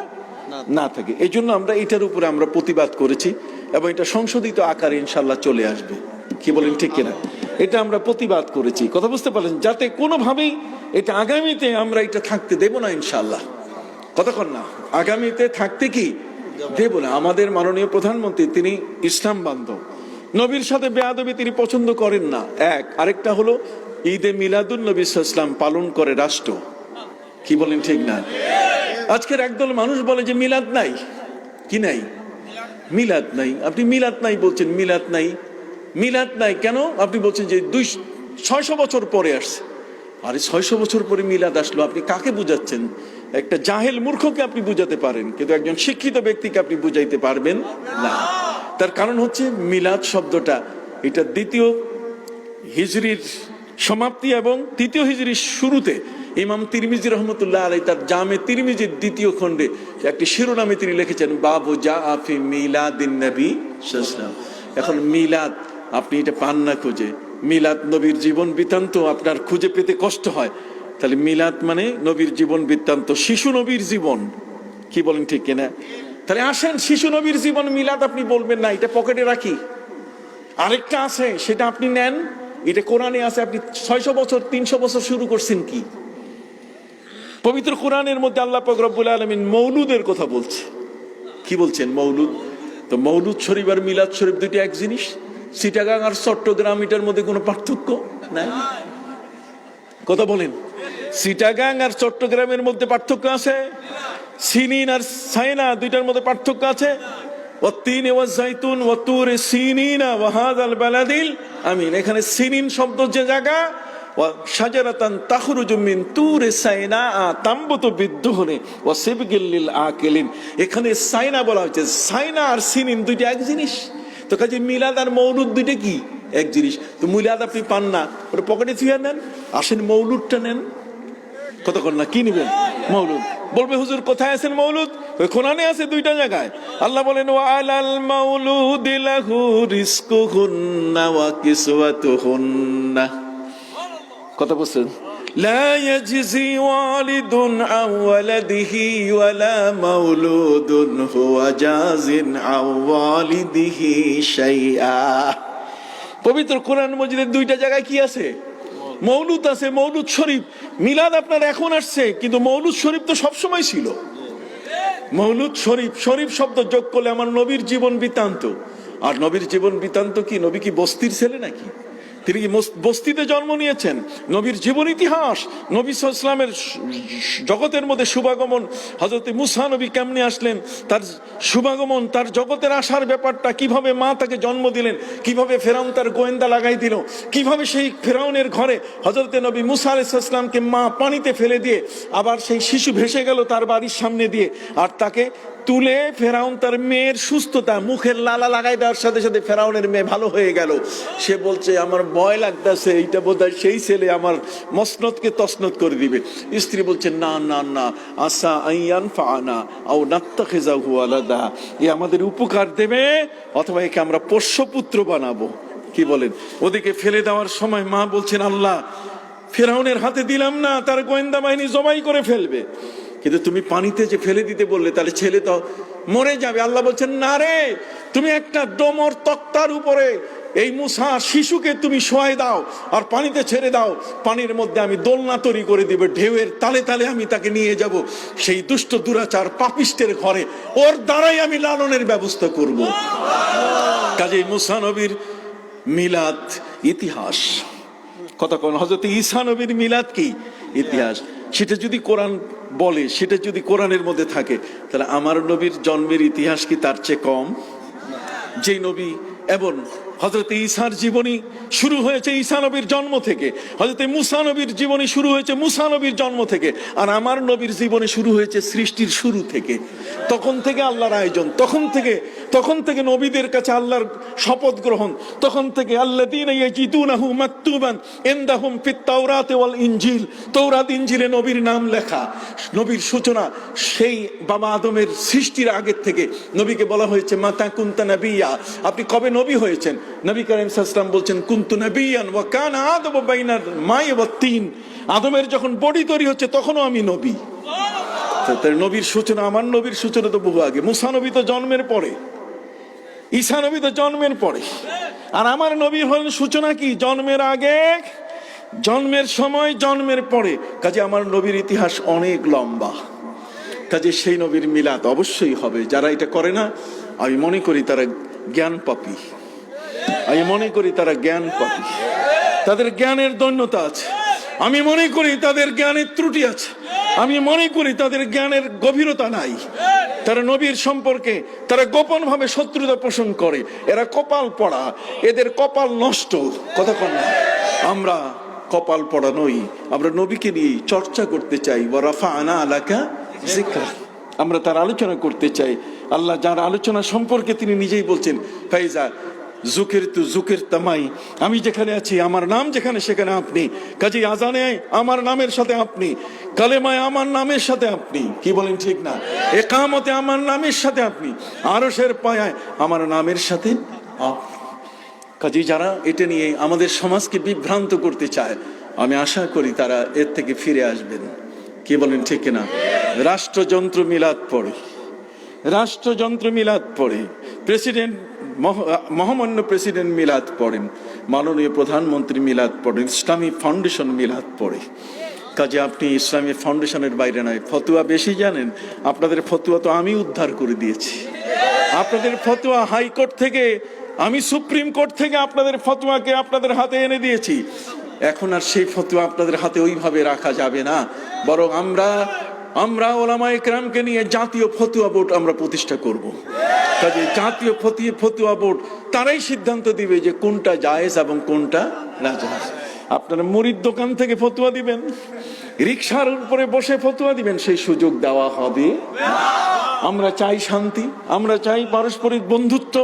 না থাকে। এই জন্য আমরা এটার উপরে আমরা প্রতিবাদ করেছি, এবং এটা সংশোধিত আকারে ইনশাল্লাহ চলে আসবে। কি বলেন ঠিক কিনা? এটা আমরা প্রতিবাদ করেছি, কথা বুঝতে পারলেন, যাতে কোনোভাবেই এটা আগামীতে আমরা এটা থাকতে দেব না ইনশাল্লাহ। কতক্ষণ না, আগামীতে থাকতে কি দেব না। আমাদের মাননীয় প্রধানমন্ত্রী তিনি ইসলাম বান্ধব, নবীর সাথে বেয়াদবি তিনি পছন্দ করেন না। এক, আরেকটা হলো ঈদে মিলাদুন নবী সাল্লাল্লাহু আলাইহি ওয়াসাল্লাম পালন করে রাষ্ট্র। কি বলেন ঠিক না? আজকের একদল মানুষ বলে যে মিলাদ নাই। কি নাই? মিলাদ নাই। আপনি মিলাদ নাই বলছেন, মিলাদ নাই, মিলাদ নাই কেন? আপনি বলছেন যে 600 বছর পরে আসছে। আরে 600 বছর পরে মিলাদ আসলো, আপনি কাকে বুঝাচ্ছেন? একটা জাহেল মূর্খকে আপনি বুঝাতে পারেন, কিন্তু একজন শিক্ষিত ব্যক্তিকে আপনি বুঝাইতে পারবেন না। তার কারণ হচ্ছে মিলাদ শব্দটা এটা দ্বিতীয় হিজরির সমাপ্তি এবং তৃতীয় হিজরির শুরুতে ইমাম তিরমিজি রহমতুল্লাহ আলাইহি তার জামে তিরমিজির দ্বিতীয় খণ্ডে একটি শিরোনামে তিনি লিখেছেন, বাবু জাআ ফি মিলাদিন নবী সাল্লাল্লাহু আলাইহি ওয়াসাল্লাম। এখন মিলাদ আপনি এটা পান না খুঁজে, মিলাদ নবীর জীবন বৃত্তান্ত আপনার খুঁজে পেতে কষ্ট হয়, তাহলে মিলাদ মানে নবীর জীবন বৃত্তান্ত, শিশু নবীর জীবন। কি বলেন ঠিক কিনা? তাহলে আসেন, শিশু নবীর জীবন মিলাদ আপনি বলবেন না, এটা পকেটে রাখি। আরেকটা আছে, সেটা আপনি নেন, এটা কোরআনে আছে। আপনি 600 বছর 300 বছর শুরু করছেন কি? পবিত্র কোরআনের মধ্যে আল্লাহ পাক রব্বুল আলামিন মৌলুদের কথা বলছে। কি বলছেন? মৌলুদ। তো মৌলুদ শরীফ আর মিলাদ শরীফ দুটি এক জিনিস। চিটাগাং আর চট্টগ্রাম এটার মধ্যে কোনো পার্থক্য নাই। কথা বলেন, চিটাগাং আর চট্টগ্রামের মধ্যে পার্থক্য আছে? সিনিন আর সাইনা দুইটার মধ্যে পার্থক্য আছে? والتين والزيتون وطور سينين وهذا البلد الأمين। এখানে সিনিন শব্দ যে জায়গা, শাজারাতান তাখরুজু মিন তুরি সাইনা তামবুতু বিদ্দুহুনি ওয়া সিবগিল লিল আকিলিন। এখানে সাইনা বলা হয়েছে, সাইনা আর সিনিন দুইটা এক জিনিস। তো কাজে মিলাদ আর মৌলুদ দুইটা কি এক জিনিস। তো মিলাদ আপনি পান না, ওটা পকেটে থুয়ে নেন, আসেন মৌলুদটা নেন। কতক্ষণ না কি নেবেন? মৌলুদ। বলবে হুজুর কোথায় আছেন মৌলুদ? ওই কোরআনে আছে দুইটা জায়গায়। আল্লাহ বলেন ওয়া আলাল মাউলুদি লাহু রিজকুহুন্না ওয়া কিসওয়াতুহুন্না। কথা বলছেন, লা ইয়াজজি ওয়ালিদুন আন ওয়ালাদিহি ওয়ালা মাউলুদুন হুয়া জাজিন আন ওয়ালিদিহি শাইআ। পবিত্র কোরআন মজিদের দুইটা জায়গায় কি আছে? মৌলুদ আছে, মৌলুদ শরীফ। মিলাদ আপনার এখন আসছে, কিন্তু মৌলুদ শরীফ তো সবসময় ছিল। মৌলুদ শরীফ, শরীফ শব্দ যোগ করলে আমার নবীর জীবন বৃত্তান্ত। আর নবীর জীবন বৃত্তান্ত কি? নবী কি বস্তির ছেলে নাকি? তিনি কি বস্তিতে জন্ম নিয়েছেন? নবীর জীবন ইতিহাস, নবী সাল্লাল্লাহু আলাইহি ওয়াসাল্লামের জগতের মধ্যে শুভাগমন, হযরত মুসা নবী কেমনে আসলেন, তার শুভাগমন, তার জগতের আসার ব্যাপারটা, কিভাবে মা তাকে জন্ম দিলেন, কিভাবে ফেরাউন তার গোয়েন্দা লাগাই দিল, কিভাবে সেই ফেরাউনের ঘরে হযরত নবী মুসা আলাইহিস সালামকে মা পানিতে ফেলে দিয়ে আবার সেই শিশু ভেসে গেল তার বাড়ির সামনে দিয়ে, আর তাকে তুলে ফেরাউন তার মেয়ের সুস্থতা, মুখের লালা লাগাই দেওয়ার সাথে সাথে ফেরাউনের মেয়ে ভালো হয়ে গেল। সে বলছে আমার ভয় লাগতেছে, এইটা বোধহয় সেই ছেলে আমার মসনদকে তসনদ করে দিবে। স্ত্রী বলছে না না না, আসা আইয়ান ফানা আও নাত্তাখিজাহু আলাদা, এ আমাদের উপকার দেবে অথবা একে আমরা পোষ্যপুত্র বানাবো। কি বলেন? ওদিকে ফেলে দেওয়ার সময় মা বলছেন আল্লাহ ফেরাউনের হাতে দিলাম না, তার গোয়েন্দা বাহিনী জবাই করে ফেলবে, কিন্তু তুমি পানিতে যে ফেলে দিতে বললে তাহলে ছেলে তো মরে যাবে। আল্লাহ বলছেন না রে, তুমি একটা ডোমর তক্তার উপরে এই মুসা শিশুকে তুমি শোয়াই দাও আর পানিতে ছেড়ে দাও, পানির মধ্যে আমি দোলনা তৈরি করে দিবে, ঢেউয়ের তালে তালে আমি তাকে নিয়ে যাব সেই দুষ্ট দুরাচার পাপিষ্টের ঘরে, ওর দ্বারাই আমি লালনের ব্যবস্থা করব। কাজেই মুসা নবীর মিলাদ ইতিহাস। কতক্ষণ হযরত ঈসা নবীর মিলাদ কি ইতিহাস। সেটা যদি কোরআন বলে, সেটা যদি কোরআনের মধ্যে থাকে, তাহলে আমার নবীর জন্মের ইতিহাস কি তার চেয়ে কম? যেই নবী এবং হযরত ঈসার জীবনী শুরু হয়েছে ঈসা নবীর জন্ম থেকে, হযরত মুসা নবীর জীবনী শুরু হয়েছে মুসা নবীর জন্ম থেকে, আর আমার নবীর জীবনী শুরু হয়েছে সৃষ্টির শুরু থেকে। তখন থেকে আল্লাহর আয়োজন, তখন থেকে নবীদের কাছে আল্লাহর শপথ গ্রহণ, তখন থেকে আল্লাযীনা ইয়াজিদুনাহু মাকতুবান ইনদাহুম ফিত তাওরাতি ওয়াল ইনজিল, তৌরাত ইনজিলে নবীর নাম লেখা। নবীর সূচনা সেই বাবা আদমের সৃষ্টির আগের থেকে নবীকে বলা হয়েছে মাতা কুনতা নাবিয়্যা, আপনি কবে নবী হয়েছেন? নবী করিম সাল্লাল্লাহু আলাইহি ওয়াসাল্লাম বলছেন কুনতু নাবিয়ান ওয়া কানা আদমু বাইনাল মাই ওয়াত তিন, আদমের যখন বডি তৈরি হচ্ছে তখনও আমি নবী। তার নবীর সূচনা, আমার নবীর সূচনা তো বহু আগে। মুসা নবী তো জন্মের পরে, ঈসা নবী তো জন্মের পরে, আর আমার নবী হলেন সূচনা কি জন্মের আগে, জন্মের সময়, জন্মের পরে। কাজে আমার নবীর ইতিহাস অনেক লম্বা। কাজে সেই নবীর মিলাদ অবশ্যই হবে। যারা এটা করে না, আমি মনে করি তারা জ্ঞান পাপী, আমি মনে করি তারা জ্ঞান পাপী, তাদের জ্ঞানের দৈন্যতা আছে, আমি মনে করি তাদের জ্ঞানের ত্রুটি আছে, আমি মনে করি তাদের জ্ঞানের গভীরতা নাই। তারা নবীর সম্পর্কে তারা গোপন ভাবে শত্রুতা পোষণ করে, এরা কপাল পড়া, এদের কপাল নষ্ট। কথা কন না, আমরা কপাল পড়া নই, আমরা নবীকে নিয়ে চর্চা করতে চাই। ওয়া রাফা'না লাকা যিকরা, আমরা তার আলোচনা করতে চাই। আল্লাহ যার আলোচনা সম্পর্কে তিনি নিজেই বলছেন ফাইজা যুকিরতু যুকিরতামাই, আমি যেখানে আছি আমার নাম যেখানে সেখানে আপনি। কাজেই আজানে আমার নামের সাথে আপনি, কালেমায় আমার নামের সাথে আপনি, কি বলেন ঠিক না? ইকামতে আমার নামের সাথে আপনি, আরশের পায়ায় আমার নামের সাথে আপনি। কাজেই যারা এটা নিয়ে আমাদের সমাজকে বিভ্রান্ত করতে চায়, আমি আশা করি তারা এর থেকে ফিরে আসবেন। কি বলেন ঠিক না? রাষ্ট্রযন্ত্র মিলাদ পড়ে, রাষ্ট্রযন্ত্র মিলাদ পড়ে, প্রেসিডেন্ট মহামান্য প্রেসিডেন্ট মিলাদ পড়েন, মাননীয় প্রধানমন্ত্রী মিলাদ পড়েন, ইসলামী ফাউন্ডেশন মিলাদ পড়ে। কাজে আপনি ইসলামী ফাউন্ডেশনের বাইরে নয়। ফতুয়া বেশি জানেন? আপনাদের ফতুয়া তো আমি উদ্ধার করে দিয়েছি। আপনাদের ফতুয়া হাইকোর্ট থেকে, আমি সুপ্রিম কোর্ট থেকে আপনাদের ফতুয়াকে আপনাদের হাতে এনে দিয়েছি। এখন আর সেই ফতুয়া আপনাদের হাতে ওইভাবে রাখা যাবে না, বরং আমরা আমরা ওলামা ইকরামকে নিয়ে জাতীয় ফতুয়া বোর্ড আমরা প্রতিষ্ঠা করব। কাজে জাতীয় ফতুয়া বোর্ড তারাই সিদ্ধান্ত দিবে যে কোনটা জায়েজ এবং কোনটা না জায়েজ। আপনারা মুড়ির দোকান থেকে ফতুয়া দিবেন, রিকশার উপরে বসে ফতুয়া দিবেন, সেই সুযোগ দেওয়া হবে না। আমরা চাই শান্তি, আমরা চাই পারস্পরিক বন্ধুত্ব,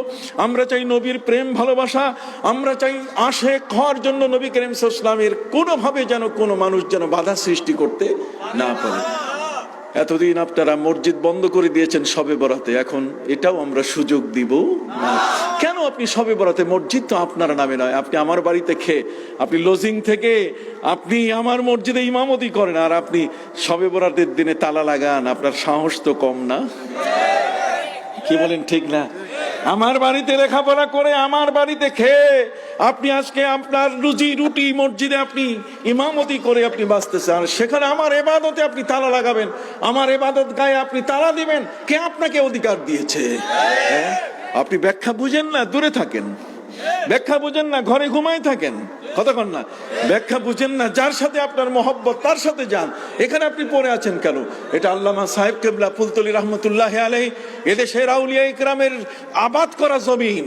আমরা চাই নবীর প্রেম ভালোবাসা, আমরা চাই আশেক হওয়ার জন্য নবী করিম সাল্লাল্লাহু আলাইহি ওয়াসাল্লামের কোনোভাবে যেন কোনো মানুষ যেন বাধা সৃষ্টি করতে না পারে। এতদিন আপনারা মসজিদ বন্ধ করে দিয়েছেন শবে বরাতে, এখন এটাও আমরা সুযোগ দিব না। কেন আপনি শবে বরাতে, মসজিদ তো আপনার নামে নয়, আপনি আমার বাড়িতে খেয়ে আপনি লজিং থেকে আপনি আমার মসজিদে ইমামতি করেন, আর আপনি শবে বরাতের দিনে তালা লাগান, আপনার সাহস তো কম না? কি বলেন, ঠিক না? আমার বাড়িতে লেখাপড়া করে আমার বাড়িতে খেয়ে আপনি আজকে আপনার রুজি রুটি মসজিদে আপনি ইমামতি করে আপনি বাঁচতেছেন, আর সেখানে আমার ইবাদতে আপনি তালা লাগাবেন, আমার ইবাদত গায়ে আপনি তালা দিবেন। কে আপনাকে অধিকার দিয়েছে? আপনি ব্যাখ্যা বুঝেন না, দূরে থাকেন। ব্যাখ্যা বুঝেন না, ঘরে ঘুমাই থাকেন। কতক্ষণ না ব্যাখ্যা বুঝেন না, যার সাথে আপনার মহব্বত তার সাথে যান। এখানে আপনি পড়ে আছেন কেন? এটা আল্লামা সাহেব কেবলা ফুলতলি রহমতুল্লাহ আলাইহি এদেশের আউলিয়া ইকরামের আবাদ করা জমিন।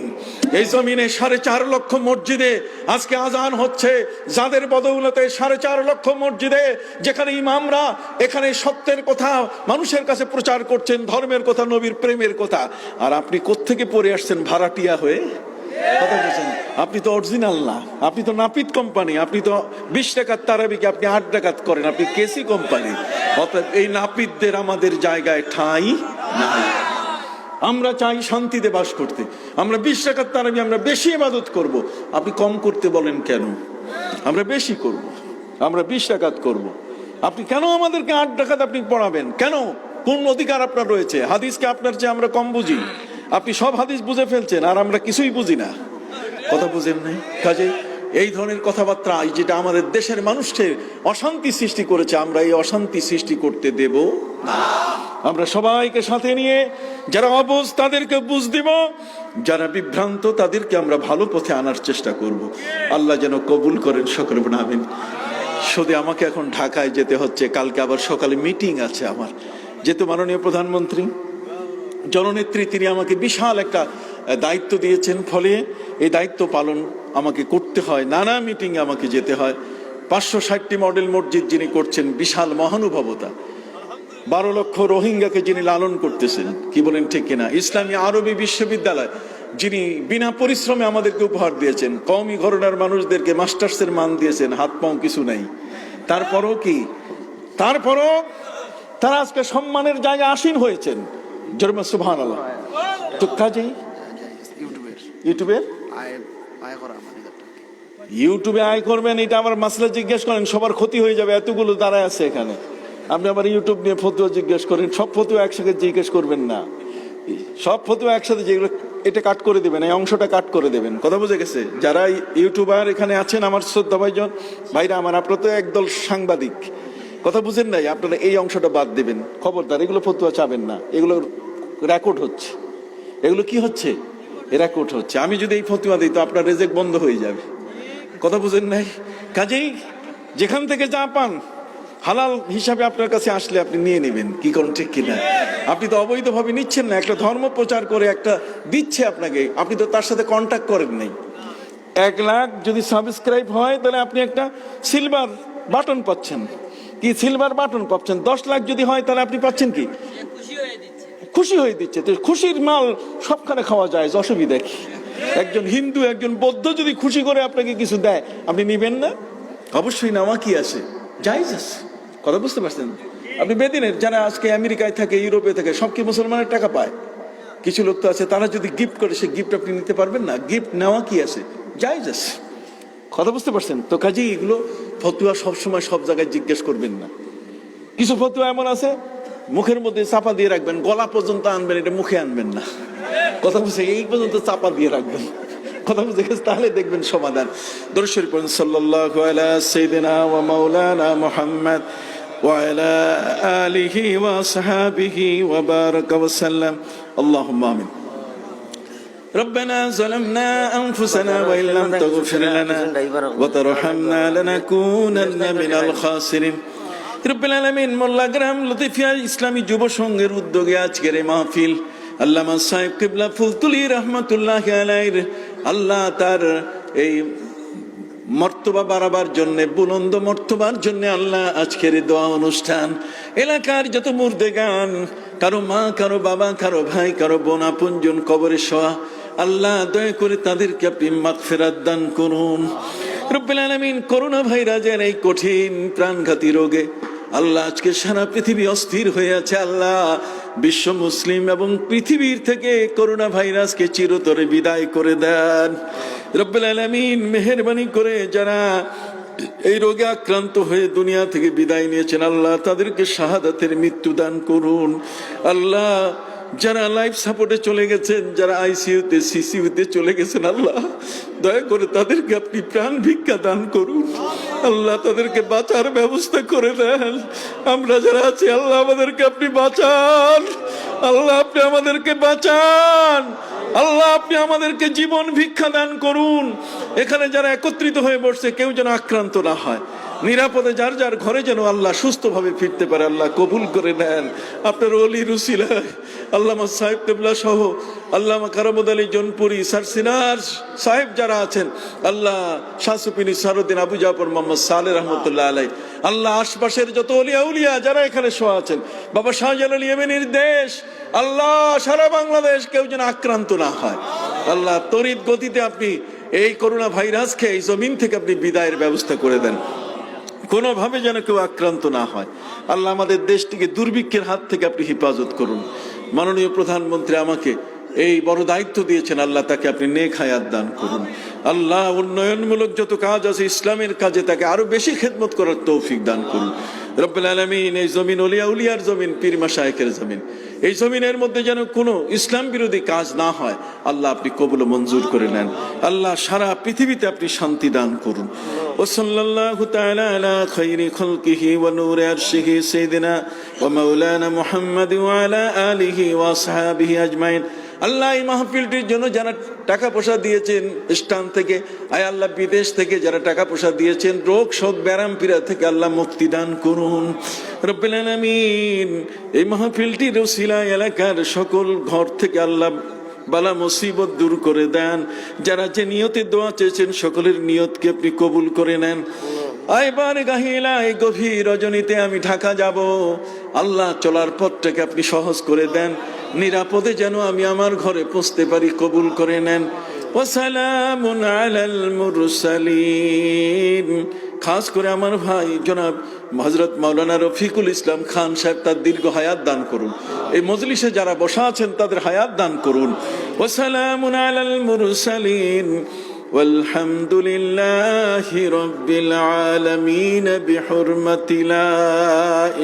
এই জমিনে 4.5 লক্ষ মসজিদে আজকে আজান হচ্ছে, যাদের বদৌলতে 4.5 লক্ষ মসজিদে, যেখানে ইমামরা এখানে সত্যের কথা মানুষের কাছে প্রচার করছেন, ধর্মের কথা, নবীর প্রেমের কথা। আর আপনি কোত্থেকে পড়ে আসছেন ভাড়াটিয়া হয়ে? কথা বলছেন, আপনি তো অরিজিনাল না, আপনি তো নাপিত কোম্পানি, আপনি তো 20 টাকার তারাবিকে আপনি 8 টাকাত করেন, আপনি কেসি কোম্পানি। অর্থাৎ এই নাপিতদের আমাদের জায়গায় ঠাঁই নাই। আমরা চাই শান্তিতে বাস করতে, আমরা 20 টাকার তারাবি আমরা বেশি ইবাদত করব। আপনি কম করতে বলেন কেন? আমরা বেশি করব, আমরা 20 টাকাত করব। আপনি কেন আমাদেরকে 8 টাকাত আপনি পড়াবেন কেন? কোন অধিকার আপনার রয়েছে? হাদিসকে আপনার চেয়ে আমরা কম বুঝি? আপনি সব হাদিস বুঝে ফেলছেন আর আমরা কিছুই বুঝি না। কথা বুঝেন নাই? কাজে এই ধরনের কথাবার্তা যেটা আমাদের দেশের মানুষকে অশান্তি সৃষ্টি করেছে, আমরা এই অশান্তি সৃষ্টি করতে দেব না। আমরা সবাইকে সাথে নিয়ে যারা অবুঝ তাদেরকে বুঝ দিব, যারা বিভ্রান্ত তাদেরকে আমরা ভালো পথে আনার চেষ্টা করব। আল্লাহ যেন কবুল করেন সকলে বলেন আমিন। শুধু আমাকে এখন ঢাকায় যেতে হচ্ছে, কালকে আবার সকালে মিটিং আছে আমার। যেহেতু মাননীয় প্রধানমন্ত্রী জননেত্রী তিনি আমাকে বিশাল একটা দায়িত্ব দিয়েছেন, ফলে এই দায়িত্ব পালন আমাকে করতে হয়, নানা মিটিংয়ে আমাকে যেতে হয়। 560টি মডেল মসজিদ যিনি করছেন, বিশাল মহানুভবতা। 12 লক্ষ রোহিঙ্গাকে যিনি লালন করতেছেন, কি বলেন ঠিক কিনা? ইসলামী আরবি বিশ্ববিদ্যালয় যিনি বিনা পরিশ্রমে আমাদেরকে উপহার দিয়েছেন, কওমি ঘরানার মানুষদেরকে মাস্টার্সের মান দিয়েছেন, হাত পাও কিছু নাই। তারপরও কি, তারপরও তারা আজকে সম্মানের জায়গায় আসীন হয়েছেন। জরমা সুবহানাল্লাহ। তো কাজেই ইউটিউবে আয় করবেন, এটা আবার মাসলা জিজ্ঞেস করেন, সবার ক্ষতি হয়ে যাবে, এতগুলো দাঁড়ায় আছে এখানে। আপনি আবার ইউটিউব নিয়ে ফতুয়া জিজ্ঞেস করেন, সব ফতুয়া একসাথে জিজ্ঞেস করবেন না, সব ফতুয়া একসাথে যেগুলো এটা কাট করে দেবেন, এই অংশটা কাট করে দেবেন। কথা বুঝে গেছে? যারা ইউটিউবার এখানে আছেন আমার শ্রদ্ধা ভাইজন ভাইরা আমার, আপনারা তো একদল সাংবাদিক, কথা বুঝেন নাই, আপনারা এই অংশটা বাদ দেবেন, খবরদার। এগুলো ফতুয়া চাবেন না, এগুলো রেকর্ড হচ্ছে। এগুলো কি হচ্ছে? রেকর্ড হচ্ছে। আমি যদি এই ফতুয়া দিই তো আপনার রেজেক বন্ধ হয়ে যাবে। কথা বুঝেন নাই? কাজেই যেখান থেকে যা পান হালাল হিসাবে আপনার কাছে আসলে আপনি নিয়ে নেবেন। কি করেন, ঠিক কিনা? আপনি তো অবৈধভাবে নিচ্ছেন না, একটা ধর্ম প্রচার করে একটা দিচ্ছে আপনাকে, আপনি তো তার সাথে কন্ট্যাক্ট করেন নাই। 1 লাখ যদি সাবস্ক্রাইব হয় তাহলে আপনি একটা সিলভার বাটন পাচ্ছেন। কি সিলভার বাটন পাচ্ছেন? 10 লাখ যদি হয় তাহলে আপনি পাচ্ছেন কি? খুশি হয়ে দিচ্ছে। তো খুশির মাল সবখানে খাওয়া যায়, অসুবিধা কি? একজন হিন্দু একজন বৌদ্ধ যদি খুশি করে আপনাকে কিছু দেয়, আপনি নিবেন না? অবশ্যই নেওয়া কি আছে, জায়েজ আছে। কথা বুঝতে পারছেন? আপনি বেদিনের যারা আজকে আমেরিকায় থাকে, ইউরোপে থাকে, সব কি মুসলমানের টাকা পায়? কিছু লোক তো আছে তারা যদি গিফট করে, সে গিফট আপনি নিতে পারবেন না? গিফট নেওয়া কি আছে, জায়েজ আছে। কথা বুঝতে পারছেন তো? কাজেই এগুলো ফতুয়া সবসময় সব জায়গায় জিজ্ঞেস করবেন না। কিছু ফতুয়া এমন আছে মুখের মধ্যে চাপা দিয়ে রাখবেন, গলা পর্যন্ত আনবেন, এটা মুখে আনবেন না। কথা বুঝছে? এই পর্যন্ত চাপা দিয়ে রাখবেন। কথা বুঝে গেছে? তাহলে দেখবেন সমাধান। দরুদ শরীফ পড়ুন, সাল্লাল্লাহু আলা সাইয়্যিদিনা ওয়া মাওলানা মুহাম্মদ ওয়া আলা আলিহি ওয়া আসহাবিহি ওয়া বারাকা ওয়া সাল্লাম। আল্লাহুম্মা আমিন। ربنا ظلمنا أنفسنا وإن لم تغفر لنا وترحمنا لنكونن من الخاسرين রব্বুল আলামিন মোল্লাগ্রাম লতিফিয়া ইসলামী যুব সংঘের উদ্যোগে আজকের এই মাহফিল আল্লামা সাহেব কিবলা ফুলতুলি রহমতুল্লাহ আলাইহির আল্লাহ তার এই মর্তবা বাড়াবার জন্য, বুলন্দ মর্তবার জন্য আল্লাহ আজকের এই দোয়া অনুষ্ঠান, এলাকার যত মুর্দেগান, কারো মা, কারো বাবা, কারো ভাই, কারো বোন, আপনজন কবরে শোয়া, আল্লাহ দয়া করে তাদেরকে আপনি মাগফিরাত দান করুন। রব্বুল আলামিন করোনা ভাইরাসের এই কঠিন প্রাণঘাতী রোগে আল্লাহ আজকে সারা পৃথিবী অস্থির হয়ে আছে। আল্লাহ বিশ্ব মুসলিম এবং পৃথিবীর থেকে করোনা ভাইরাসকে চিরতরে বিদায় করে দেন। রব্বুল আলামিন মেহেরবানি করে যারা এই রোগে আক্রান্ত হয়ে দুনিয়া থেকে বিদায় নিয়েছেন আল্লাহ তাদেরকে শাহাদাতের মৃত্যু দান করুন। আল্লাহ যারা লাইফ সাপোর্টে চলে গেছেন, যারা আইসিইউতে সিসিইউতে চলে গেছেন, আল্লাহ দয়া করে তাদেরকে আপনি প্রাণ ভিক্ষা দান করুন। আল্লাহ তাদেরকে বাঁচার ব্যবস্থা করে দেন। আমরা যারা আছি আল্লাহ আমাদেরকে আপনি বাঁচান। আল্লাহ আপনি আমাদেরকে বাঁচান। আল্লাহ আপনি আমাদেরকে জীবন ভিক্ষা দান করুন। এখানে যারা একত্রিত হয়ে বসছে কেউ যেন আক্রান্ত না হয়, নিরাপদে যার যার ঘরে যেন আল্লাহ সুস্থভাবে ফিরতে পারে। আল্লাহ কবুল করে নেন আপনার ওলির উসিলায়। আল্লামা সাহেব কিবলা সহ আল্লামা কারামত আলী জনপুরি, স্যার সিনার সাহেব যারা আছেন, আল্লাহ শাহসুপিনী সারুদ্দিন, আবু জাফর মোহাম্মদ সালে রহমতুল্লাহ আলাই, আল্লাহ আশপাশের যত অলিয়া উলিয়া যারা এখানে শোয়া আছেন, বাবা শাহজালাল ইয়েমেনের দেশ, আল্লাহ সারা বাংলাদেশ কেউ যেন আক্রান্ত না হয়। আল্লাহ তড়িৎ গতিতে আপনি এই করোনা ভাইরাসকে এই জমিন থেকে আপনি বিদায়ের ব্যবস্থা করে দেন, কোনোভাবে যেন কেউ আক্রান্ত না হয়। আল্লাহ আমাদের দেশটিকে দুর্ভিক্ষের হাত থেকে আপনি হেফাজত করুন। মাননীয় প্রধানমন্ত্রী আমাকে এই বড় দায়িত্ব দিয়েছেন, আল্লাহ তাকে আপনি নেক হায়াত দান করুন। আল্লাহ উন্নয়নমূলক যত কাজ আছে ইসলামের কাজে তাকে আরো বেশি খেদমত করার তৌফিক দান করুন। রব্বুল আলামিন এই জমিন ওলিয়া উলিয়ার জমিন, পীর মাশায়েখের জমিন, এই জমিনের মধ্যে যেন কোনো ইসলাম বিরোধী কাজ না হয় আল্লাহ আপনি কবুল ও মঞ্জুর করে নেন। আল্লাহ সারা পৃথিবীতে আপনি শান্তি দান করুন। ও সাল্লাল্লাহু তাআলা আলা খায়রি খালকিহি ওয়া নূরি আরশিহি সাইয়্যিদিনা ওয়া মাওলানা মুহাম্মাদ ওয়া আলা আলিহি ওয়া আসহাবিহি আজমাইন। আল্লাহ এই মাহফিলটির জন্য যারা টাকা পয়সা দিয়েছেন স্থান থেকে, আয় আল্লাহ বিদেশ থেকে যারা টাকা পয়সা দিয়েছেন, রোগ শোক ব্যারাম পীড়া থেকে আল্লাহ মুক্তি দান করুন। রব্বুল আলামিন এই মাহফিলটির ওসিলায় এলাকার সকল ঘর থেকে আল্লাহ বালা মুসিবত দূর করে দেন। যারা যে নিয়তে দোয়া চেয়েছেন সকলের নিয়তকে আপনি কবুল করে নেন। আইবার গাহিলা এই গভীর রজনীতে আমি ঢাকা যাব, আল্লাহ চলার পথটাকে আপনি সহজ করে দেন, নিরাপদে যেন আমি আমার ঘরে পৌঁছতে পারি, কবুল করে নেন। ওয়াসালামুন আলাল মুরসালিন। খাস করে আমার ভাই জনাব হযরত মাওলানা রফিকুল ইসলাম খান সাহেব, তার দীর্ঘ হায়াত দান করুন। এই মজলিসে যারা বসা আছেন তাদের হায়াত দান করুন। ওয়াসালামুন আলাল মুরসালিন والحمد لله رب العالمين بحرمة لا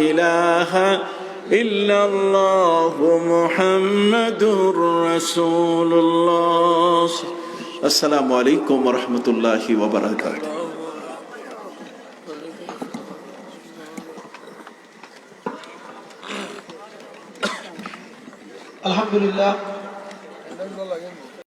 إله إلا الله محمد رسول الله. السلام عليكم ورحمة الله وبركاته. আলহামদুলিল্লাহ।